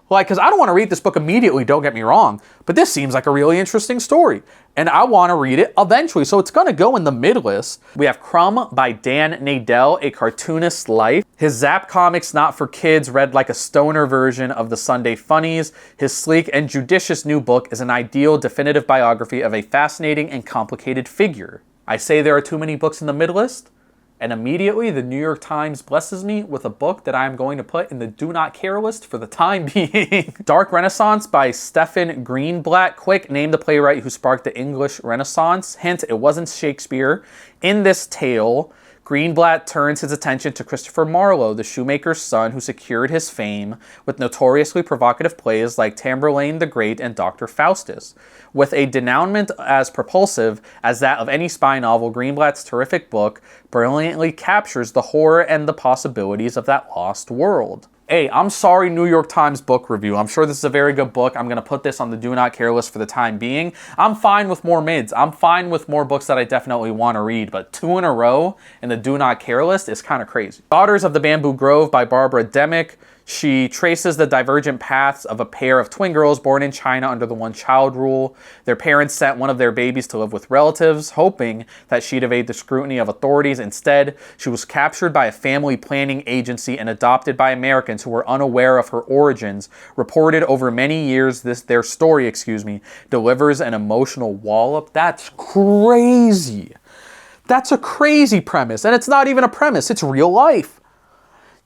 Like, because I don't want to read this book immediately, don't get me wrong, but this seems like a really interesting story, and I want to read it eventually, so it's going to go in the mid-list. We have Crumb by Dan Nadell, A Cartoonist's Life. His Zap comics not for kids read like a stoner version of the Sunday Funnies. His sleek and judicious new book is an ideal, definitive biography of a fascinating and complicated figure. I say there are too many books in the mid-list, and immediately the New York Times blesses me with a book that I am going to put in the do not care list for the time being. Dark Renaissance by Stephen Greenblatt. Quick, name the playwright who sparked the English Renaissance. Hint, it wasn't Shakespeare. In this tale, Greenblatt turns his attention to Christopher Marlowe, the shoemaker's son who secured his fame with notoriously provocative plays like Tamburlaine the Great and Dr. Faustus. With a denouement as propulsive as that of any spy novel, Greenblatt's terrific book brilliantly captures the horror and the possibilities of that lost world. Hey, I'm sorry, New York Times book review. I'm sure this is a very good book. I'm going to put this on the do not care list for the time being. I'm fine with more mids. I'm fine with more books that I definitely want to read, but 2 in a row in the do not care list is kind of crazy. Daughters of the Bamboo Grove by Barbara Demick. She traces the divergent paths of a pair of twin girls born in China under the one-child rule. Their parents sent one of their babies to live with relatives, hoping that she'd evade the scrutiny of authorities. Instead, she was captured by a family planning agency and adopted by Americans who were unaware of her origins. Reported over many years, their story, delivers an emotional wallop. That's crazy. That's a crazy premise, and it's not even a premise, it's real life.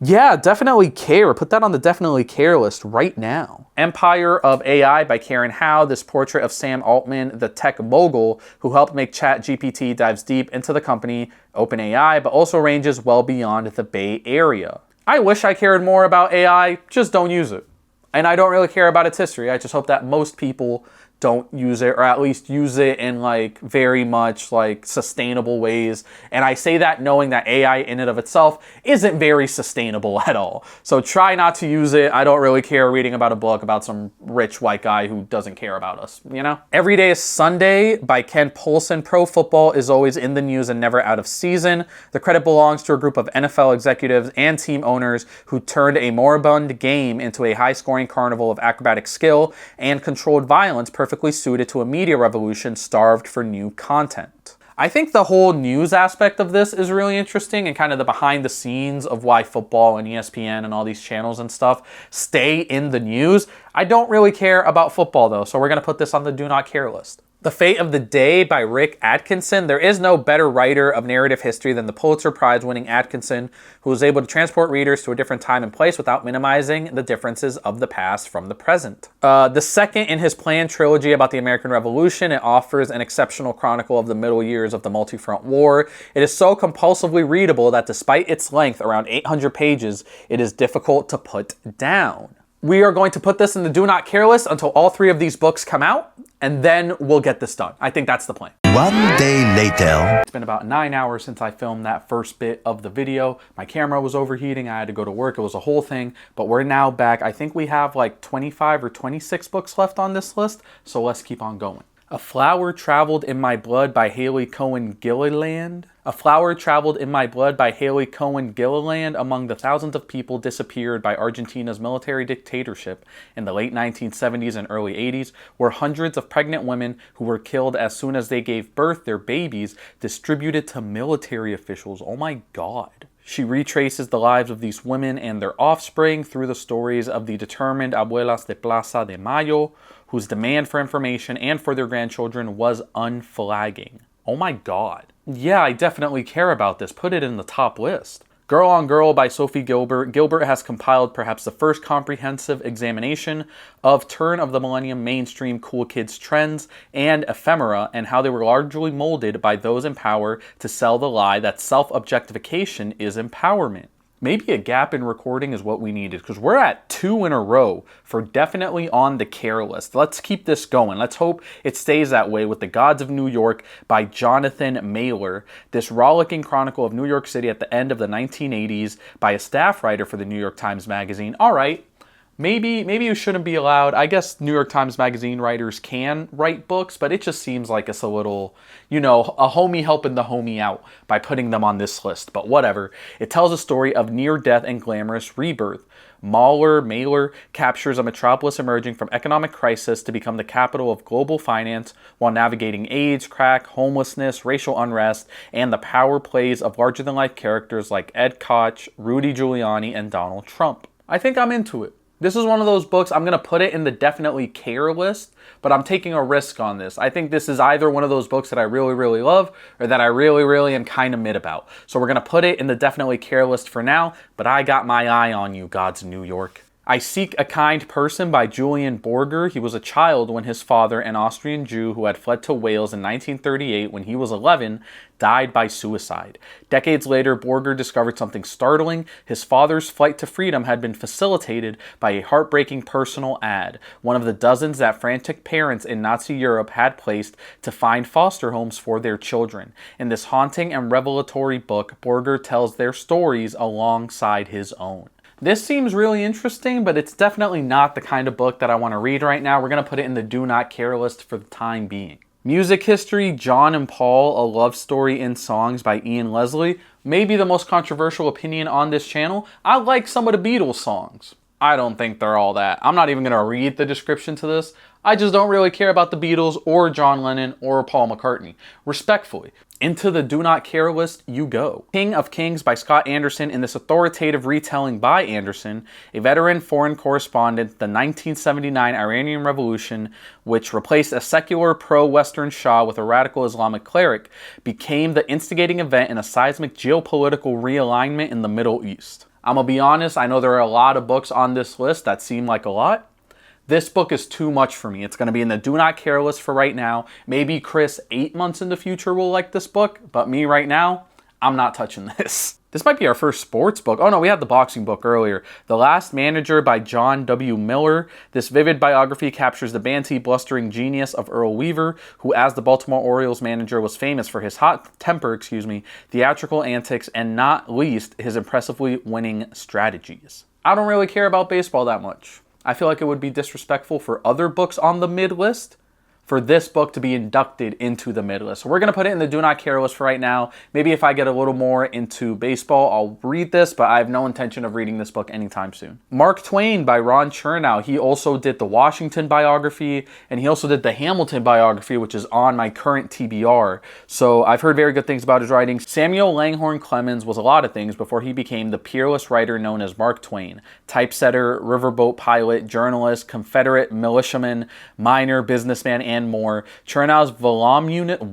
Yeah, definitely care. Put that on the definitely care list right now. Empire of AI by Karen Howe. This portrait of Sam Altman, the tech mogul who helped make ChatGPT, dives deep into the company, OpenAI, but also ranges well beyond the Bay Area. I wish I cared more about AI, just don't use it. And I don't really care about its history. I just hope that most people don't use it, or at least use it in like very much like sustainable ways. And I say that knowing that AI in and of itself isn't very sustainable at all. So try not to use it. I don't really care reading about a book about some rich white guy who doesn't care about us, you know? Every Day is Sunday by Ken Polson. Pro football is always in the news and never out of season. The credit belongs to a group of NFL executives and team owners who turned a moribund game into a high-scoring carnival of acrobatic skill and controlled violence perfectly suited to a media revolution starved for new content. I think the whole news aspect of this is really interesting, and kind of the behind the scenes of why football and ESPN and all these channels and stuff stay in the news. I don't really care about football though, so we're going to put this on the do not care list. The Fate of the Day by Rick Atkinson. There is no better writer of narrative history than the Pulitzer Prize-winning Atkinson, who was able to transport readers to a different time and place without minimizing the differences of the past from the present. The second in his planned trilogy about the American Revolution, it offers an exceptional chronicle of the middle years of the multi-front war. It is so compulsively readable that despite its length, around 800 pages, it is difficult to put down. We are going to put this in the do not care list until all 3 of these books come out, and then we'll get this done. I think that's the plan. One day later. It's been about 9 hours since I filmed that first bit of the video. My camera was overheating. I had to go to work. It was a whole thing, but we're now back. I think we have like 25 or 26 books left on this list, so let's keep on going. A Flower Traveled in My Blood by Haley Cohen Gilliland. A Flower Traveled in My Blood by Haley Cohen Gilliland among the thousands of people disappeared by Argentina's military dictatorship in the late 1970s and early 80s were hundreds of pregnant women who were killed as soon as they gave birth, their babies distributed to military officials. Oh my God. She retraces the lives of these women and their offspring through the stories of the determined abuelas de Plaza de Mayo, whose demand for information and for their grandchildren was unflagging. Oh my God. Yeah, I definitely care about this. Put it in the top list. Girl on Girl by Sophie Gilbert. Gilbert has compiled perhaps the first comprehensive examination of turn of the millennium mainstream cool kids trends and ephemera and how they were largely molded by those in power to sell the lie that self-objectification is empowerment. Maybe a gap in recording is what we needed, because we're at 2 in a row for definitely on the care list. Let's keep this going. Let's hope it stays that way with The Gods of New York by Jonathan Mailer. This rollicking chronicle of New York City at the end of the 1980s by a staff writer for the New York Times Magazine. All right. Maybe you shouldn't be allowed. I guess New York Times Magazine writers can write books, but it just seems like it's a little, you know, a homie helping the homie out by putting them on this list. But whatever. It tells a story of near-death and glamorous rebirth. Mailer captures a metropolis emerging from economic crisis to become the capital of global finance while navigating AIDS, crack, homelessness, racial unrest, and the power plays of larger-than-life characters like Ed Koch, Rudy Giuliani, and Donald Trump. I think I'm into it. This is one of those books, I'm going to put it in the definitely care list, but I'm taking a risk on this. I think this is either one of those books that I really, really love or that I really, really am kind of mid about. So we're going to put it in the definitely care list for now, but I got my eye on you, Gods of New York. I Seek a Kind Person by Julian Borger. He was a child when his father, an Austrian Jew who had fled to Wales in 1938 when he was 11, died by suicide. Decades later, Borger discovered something startling. His father's flight to freedom had been facilitated by a heartbreaking personal ad, one of the dozens that frantic parents in Nazi Europe had placed to find foster homes for their children. In this haunting and revelatory book, Borger tells their stories alongside his own. This seems really interesting, but it's definitely not the kind of book that I want to read right now. We're going to put it in the do not care list for the time being. Music History, John and Paul, A Love Story in Songs by Ian Leslie. Maybe the most controversial opinion on this channel. I like some of the Beatles songs. I don't think they're all that. I'm not even going to read the description to this. I just don't really care about the Beatles or John Lennon or Paul McCartney. Respectfully, into the do not care list you go. King of Kings by Scott Anderson. In this authoritative retelling by Anderson, a veteran foreign correspondent, the 1979 Iranian Revolution, which replaced a secular pro-Western Shah with a radical Islamic cleric, became the instigating event in a seismic geopolitical realignment in the Middle East. I'm gonna be honest, I know there are a lot of books on this list that seem like a lot. This book is too much for me. It's going to be in the do not care list for right now. Maybe Chris 8 months in the future will like this book, but me right now, I'm not touching this. This might be our first sports book. Oh no, we had the boxing book earlier. The Last Manager by John W. Miller. This vivid biography captures the Banty blustering genius of Earl Weaver, who as the Baltimore Orioles manager was famous for his hot temper, theatrical antics, and not least his impressively winning strategies. I don't really care about baseball that much. I feel like it would be disrespectful for other books on the mid list for this book to be inducted into the mid list. So we're going to put it in the do not care list for right now. Maybe if I get a little more into baseball, I'll read this, but I have no intention of reading this book anytime soon. Mark Twain by Ron Chernow. He also did the Washington biography, and he also did the Hamilton biography, which is on my current TBR. So I've heard very good things about his writing. Samuel Langhorne Clemens was a lot of things before he became the peerless writer known as Mark Twain. Typesetter, riverboat pilot, journalist, Confederate militiaman, miner, businessman, and more. Chernow's voluminous,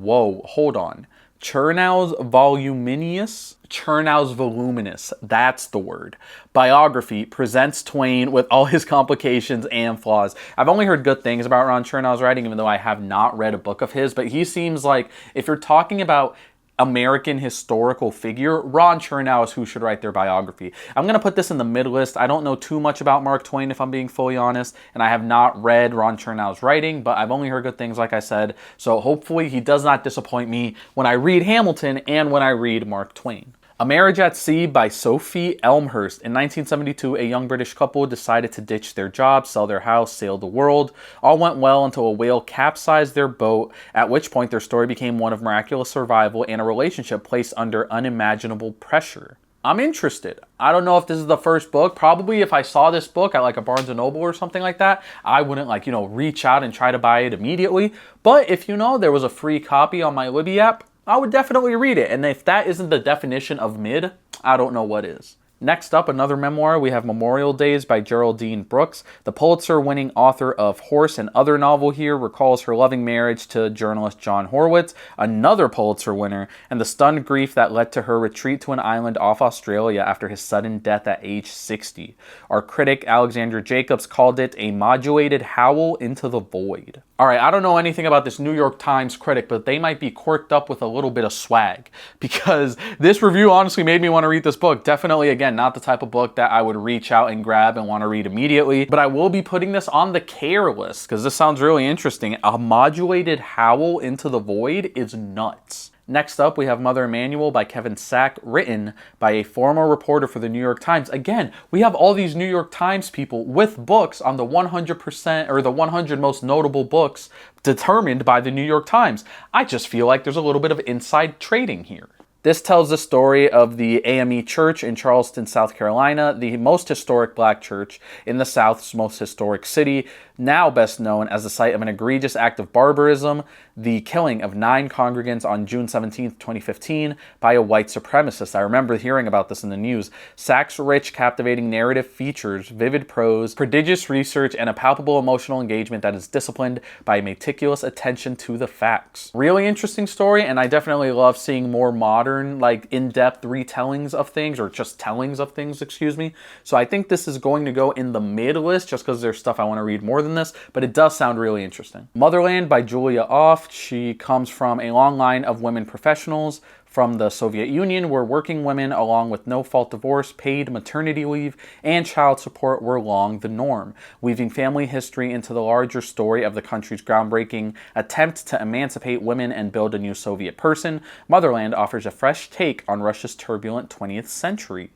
that's the word, biography presents Twain with all his complications and flaws. I've only heard good things about Ron Chernow's writing, even though I have not read a book of his, but he seems like if you're talking about American historical figure, Ron Chernow is who should write their biography. I'm going to put this in the mid list. I don't know too much about Mark Twain, if I'm being fully honest, and I have not read Ron Chernow's writing, but I've only heard good things, like I said. So hopefully he does not disappoint me when I read Hamilton and when I read Mark Twain. A Marriage at Sea by Sophie Elmhurst. In 1972, a young British couple decided to ditch their jobs, sell their house, sail the world. All went well until a whale capsized their boat, at which point their story became one of miraculous survival and a relationship placed under unimaginable pressure. I'm interested. I don't know if this is the first book. Probably if I saw this book at like a Barnes & Noble or something like that, I wouldn't reach out and try to buy it immediately. But if there was a free copy on my Libby app, I would definitely read it. And if that isn't the definition of mid, I don't know what is. Next up, another memoir, we have Memorial Days by Geraldine Brooks. The Pulitzer-winning author of Horse and Other novel here recalls her loving marriage to journalist John Horwitz, another Pulitzer winner, and the stunned grief that led to her retreat to an island off Australia after his sudden death at age 60. Our critic Alexandra Jacobs called it a modulated howl into the void. All right, I don't know anything about this New York Times critic, but they might be quirked up with a little bit of swag, because this review honestly made me want to read this book. Definitely, again, not the type of book that I would reach out and grab and want to read immediately, but I will be putting this on the care list because this sounds really interesting. A modulated howl into the void is nuts. Next up, we have Mother Emanuel by Kevin Sack, written by a former reporter for the New York Times. Again, we have all these New York Times people with books on the 100% or the 100 most notable books determined by the New York Times. I just feel like there's a little bit of inside trading here. This tells the story of the AME Church in Charleston, South Carolina, the most historic black church in the South's most historic city, now best known as the site of an egregious act of barbarism, the killing of 9 congregants on June 17, 2015 by a white supremacist. I remember hearing about this in the news. Sack's rich, captivating narrative features vivid prose, prodigious research, and a palpable emotional engagement that is disciplined by meticulous attention to the facts. Really interesting story, and I definitely love seeing more modern, in-depth retellings of things, or just tellings of things, excuse me. So I think this is going to go in the mid list just because there's stuff I want to read more than this, but it does sound really interesting. Motherland by Julia Oft. She comes from a long line of women professionals from the Soviet Union, where working women, along with no-fault divorce, paid maternity leave, and child support were long the norm, weaving family history into the larger story of the country's groundbreaking attempt to emancipate women and build a new Soviet person. Motherland offers a fresh take on Russia's turbulent 20th century.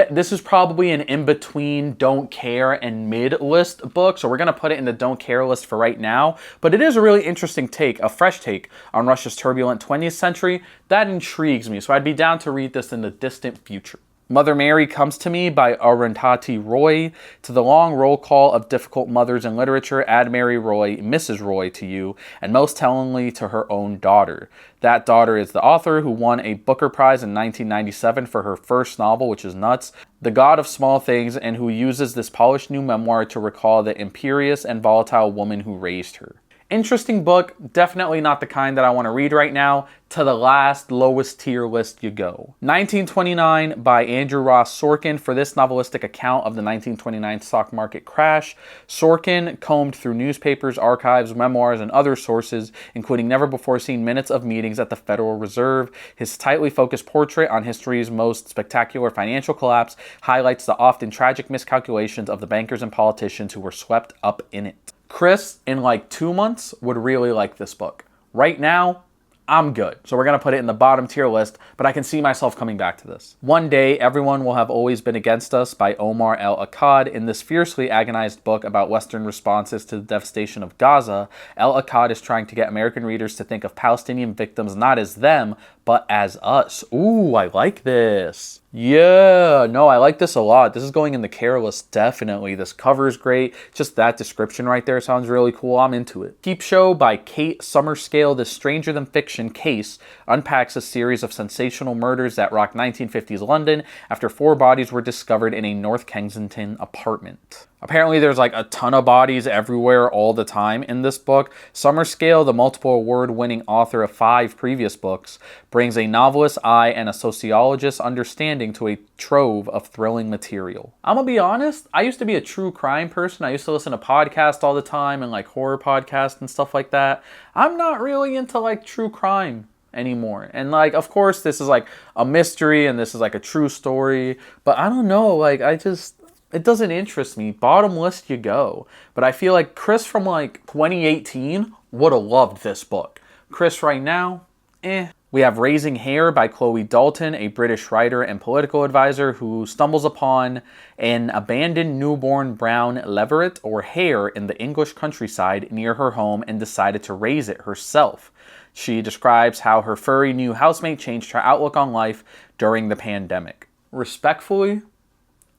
This is probably an in-between don't care and mid-list book, so we're going to put it in the don't care list for right now. But it is a really interesting take, a fresh take on Russia's turbulent 20th century. That intrigues me, so I'd be down to read this in the distant future. Mother Mary Comes to Me by Arundhati Roy. To the long roll call of difficult mothers in literature, add Mary Roy, Mrs. Roy to you, and most tellingly to her own daughter. That daughter is the author who won a Booker Prize in 1997 for her first novel, which is nuts, The God of Small Things, and who uses this polished new memoir to recall the imperious and volatile woman who raised her. Interesting book, definitely not the kind that I want to read right now. To the last, lowest tier list you go. 1929 by Andrew Ross Sorkin. For this novelistic account of the 1929 stock market crash, Sorkin combed through newspapers, archives, memoirs, and other sources, including never-before-seen minutes of meetings at the Federal Reserve. His tightly focused portrait on history's most spectacular financial collapse highlights the often tragic miscalculations of the bankers and politicians who were swept up in it. Chris, in like 2 months, would really like this book. Right now, I'm good. So we're going to put it in the bottom tier list, but I can see myself coming back to this. One Day, Everyone Will Have Always Been Against Us by Omar El-Akkad. In this fiercely agonized book about Western responses to the devastation of Gaza, El-Akkad is trying to get American readers to think of Palestinian victims not as them, but as us. Ooh, I like this. Yeah, no, I like this a lot. This is going in the care list, definitely. This cover is great. Just that description right there sounds really cool. I'm into it. Peep Show by Kate Summerscale. This stranger-than-fiction case unpacks a series of sensational murders that rocked 1950s London after 4 bodies were discovered in a North Kensington apartment. Apparently there's like a ton of bodies everywhere all the time in this book. Summerscale, the multiple award-winning author of 5 previous books, brings a novelist's eye and a sociologist's understanding to a trove of thrilling material. I'm gonna be honest, I used to be a true crime person. I used to listen to podcasts all the time and like horror podcasts and stuff like that. I'm not really into like true crime anymore. And like, of course, this is like a mystery and this is like a true story, but I don't know, like it doesn't interest me. Bottom list you go. But I feel like Chris from like 2018 would have loved this book. Chris right now, eh. We have Raising Hare by Chloe Dalton, a British writer and political advisor who stumbles upon an abandoned newborn brown leveret or hare in the English countryside near her home and decided to raise it herself. She describes how her furry new housemate changed her outlook on life during the pandemic. Respectfully,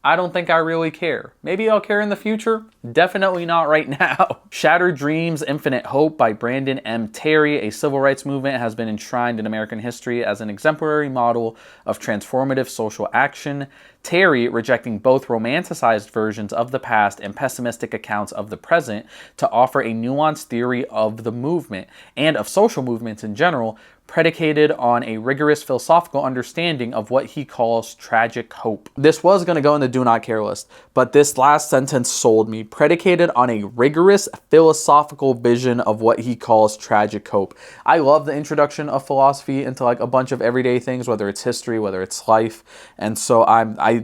I don't think I really care. Maybe I'll care in the future. Definitely not right now. Shattered Dreams, Infinite Hope by Brandon M. Terry. A civil rights movement has been enshrined in American history as an exemplary model of transformative social action. Terry, rejecting both romanticized versions of the past and pessimistic accounts of the present to offer a nuanced theory of the movement and of social movements in general, predicated on a rigorous philosophical understanding of what he calls tragic hope. This was going to go in the do not care list, but this last sentence sold me. Predicated on a rigorous philosophical vision of what he calls tragic hope. I love the introduction of philosophy into like a bunch of everyday things, whether it's history, whether it's life. And so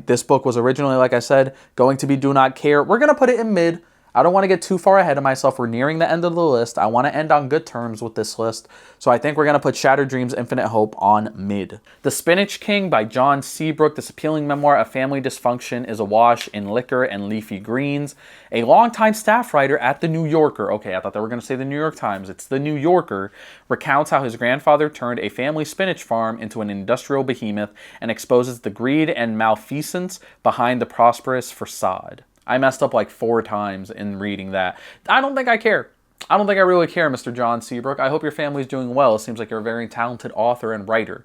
this book was originally, like I said, going to be do not care. We're going to put it in mid. I don't want to get too far ahead of myself. We're nearing the end of the list. I want to end on good terms with this list. So I think we're going to put Shattered Dreams, Infinite Hope on mid. The Spinach King by John Seabrook. This appealing memoir of family dysfunction is awash in liquor and leafy greens. A longtime staff writer at The New Yorker, okay, I thought they were going to say The New York Times. It's The New Yorker, recounts how his grandfather turned a family spinach farm into an industrial behemoth and exposes the greed and malfeasance behind the prosperous facade. I messed up like 4 times in reading that. I don't think I care. I don't think I really care, Mr. John Seabrook. I hope your family's doing well. It seems like you're a very talented author and writer.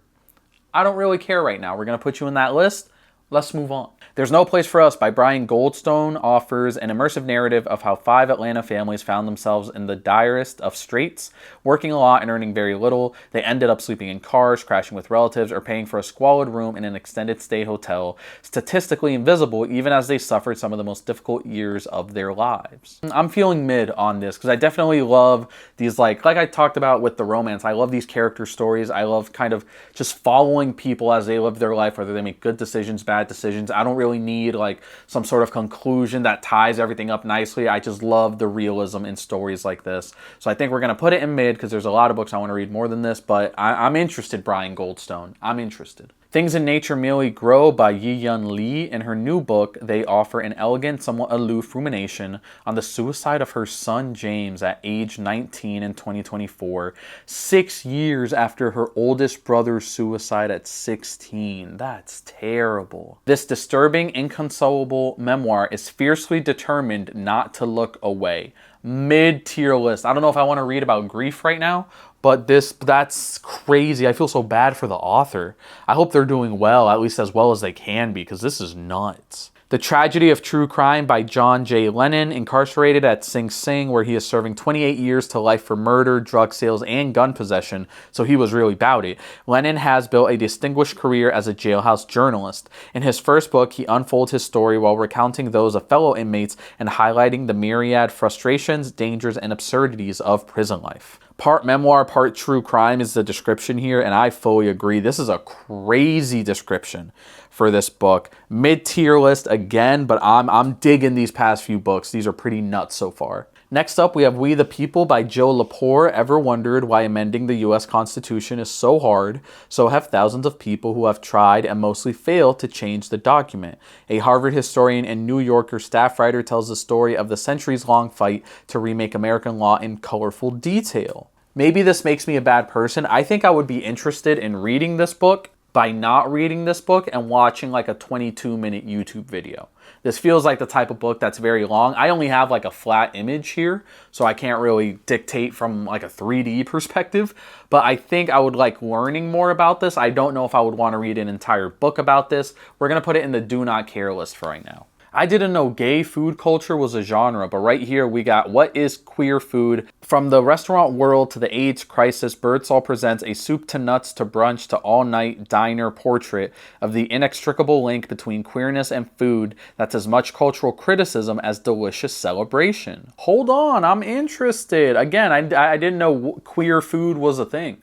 I don't really care right now. We're going to put you in that list. Let's move on. There's No Place for Us by Brian Goldstone offers an immersive narrative of how 5 Atlanta families found themselves in the direst of straits, working a lot and earning very little. They ended up sleeping in cars, crashing with relatives, or paying for a squalid room in an extended stay hotel, statistically invisible even as they suffered some of the most difficult years of their lives. I'm feeling mid on this because I definitely love these, like I talked about with the romance, I love these character stories. I love kind of just following people as they live their life, whether they make good decisions, bad decisions. I don't really need like some sort of conclusion that ties everything up nicely. I just love the realism in stories like this. So I think we're going to put it in mid because there's a lot of books I want to read more than this, but I'm interested, Brian Goldstone. I'm interested. Things in Nature Merely Grow by Yi-Yun Lee. In her new book, they offer an elegant, somewhat aloof rumination on the suicide of her son James at age 19 in 2024, 6 years after her oldest brother's suicide at 16. That's terrible. This disturbing, inconsolable memoir is fiercely determined not to look away. Mid-tier list. I don't know if I want to read about grief right now, but that's crazy. I feel so bad for the author. I hope they're doing well, at least as well as they can be, because this is nuts. The Tragedy of True Crime by John J. Lennon, incarcerated at Sing Sing, where he is serving 28 years to life for murder, drug sales, and gun possession, so he was really about it. Lennon has built a distinguished career as a jailhouse journalist. In his first book, he unfolds his story while recounting those of fellow inmates and highlighting the myriad frustrations, dangers, and absurdities of prison life. Part memoir, part true crime is the description here, and I fully agree. This is a crazy description for this book. Mid-tier list again, but I'm digging these past few books. These are pretty nuts so far. Next up, we have We the People by Joe Lepore. Ever wondered why amending the U.S. Constitution is so hard? So have thousands of people who have tried and mostly failed to change the document. A Harvard historian and New Yorker staff writer tells the story of the centuries-long fight to remake American law in colorful detail. Maybe this makes me a bad person. I think I would be interested in reading this book by not reading this book and watching like a 22-minute YouTube video. This feels like the type of book that's very long. I only have like a flat image here, so I can't really dictate from like a 3D perspective, but I think I would like learning more about this. I don't know if I would want to read an entire book about this. We're going to put it in the do not care list for right now. I didn't know gay food culture was a genre, but right here we got What is Queer Food? From the restaurant world to the AIDS crisis, Birdsall presents a soup to nuts to brunch to all-night diner portrait of the inextricable link between queerness and food that's as much cultural criticism as delicious celebration. Hold on, I'm interested. Again, I didn't know queer food was a thing.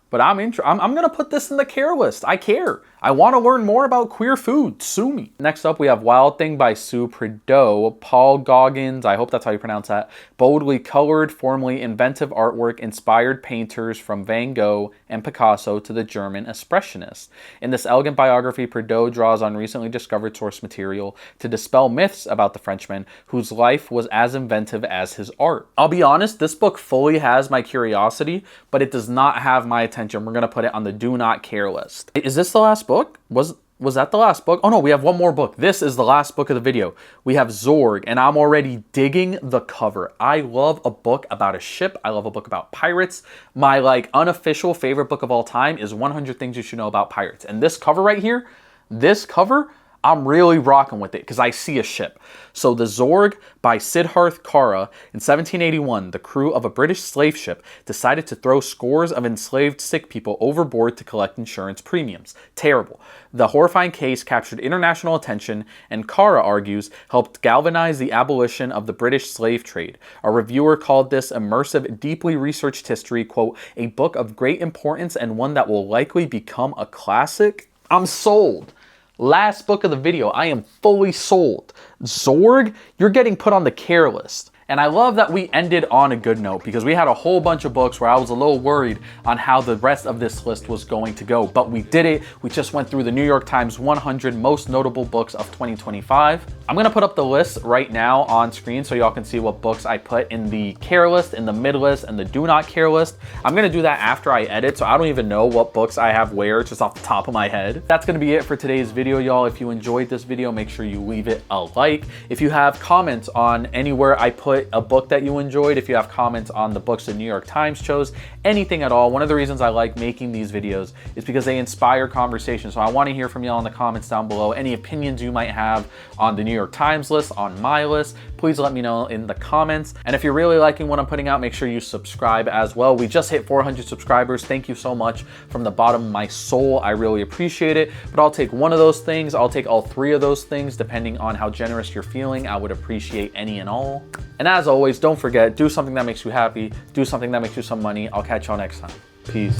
But I'm gonna put this in the care list. I care. I want to learn more about queer food. Sue me. Next up, we have Wild Thing by Sue Prideaux. Paul Goggins, I hope that's how you pronounce that. Boldly colored, formally inventive artwork inspired painters from Van Gogh and Picasso to the German Expressionists. In this elegant biography, Prideaux draws on recently discovered source material to dispel myths about the Frenchman, whose life was as inventive as his art. I'll be honest, this book fully has my curiosity, but it does not have my attention. We're gonna put it on the do not care list. Is this the last book? Was that the last book? Oh no, we have one more book. This is the last book of the video. We have Zorg, and I'm already digging the cover. I love a book about a ship. I love a book about pirates. My unofficial favorite book of all time is 100 Things You Should Know About Pirates. And this cover right here, this cover, I'm really rocking with it because I see a ship. So the Zorg by Siddharth Kara. In 1781, the crew of a British slave ship decided to throw scores of enslaved sick people overboard to collect insurance premiums. Terrible. The horrifying case captured international attention and, Kara argues, helped galvanize the abolition of the British slave trade. A reviewer called this immersive, deeply researched history, quote, a book of great importance and one that will likely become a classic. I'm sold. Last book of the video, I am fully sold. Zorg, you're getting put on the care list. And I love that we ended on a good note because we had a whole bunch of books where I was a little worried on how the rest of this list was going to go, but we did it. We just went through the New York Times 100 most notable books of 2025. I'm gonna put up the list right now on screen so y'all can see what books I put in the care list, in the mid list, and the do not care list. I'm gonna do that after I edit, so I don't even know what books I have where, just off the top of my head. That's gonna be it for today's video, y'all. If you enjoyed this video, make sure you leave it a like. If you have comments on anywhere I put a book that you enjoyed, if you have comments on the books the New York Times chose, anything at all. One of the reasons I like making these videos is because they inspire conversation. So I want to hear from y'all in the comments down below. Any opinions you might have on the New York Times list, on my list, please let me know in the comments. And if you're really liking what I'm putting out, make sure you subscribe as well. We just hit 400 subscribers. Thank you so much from the bottom of my soul. I really appreciate it. But I'll take one of those things. I'll take all three of those things, depending on how generous you're feeling. I would appreciate any and all. And as always, don't forget, do something that makes you happy, do something that makes you some money. I'll catch y'all next time. Peace.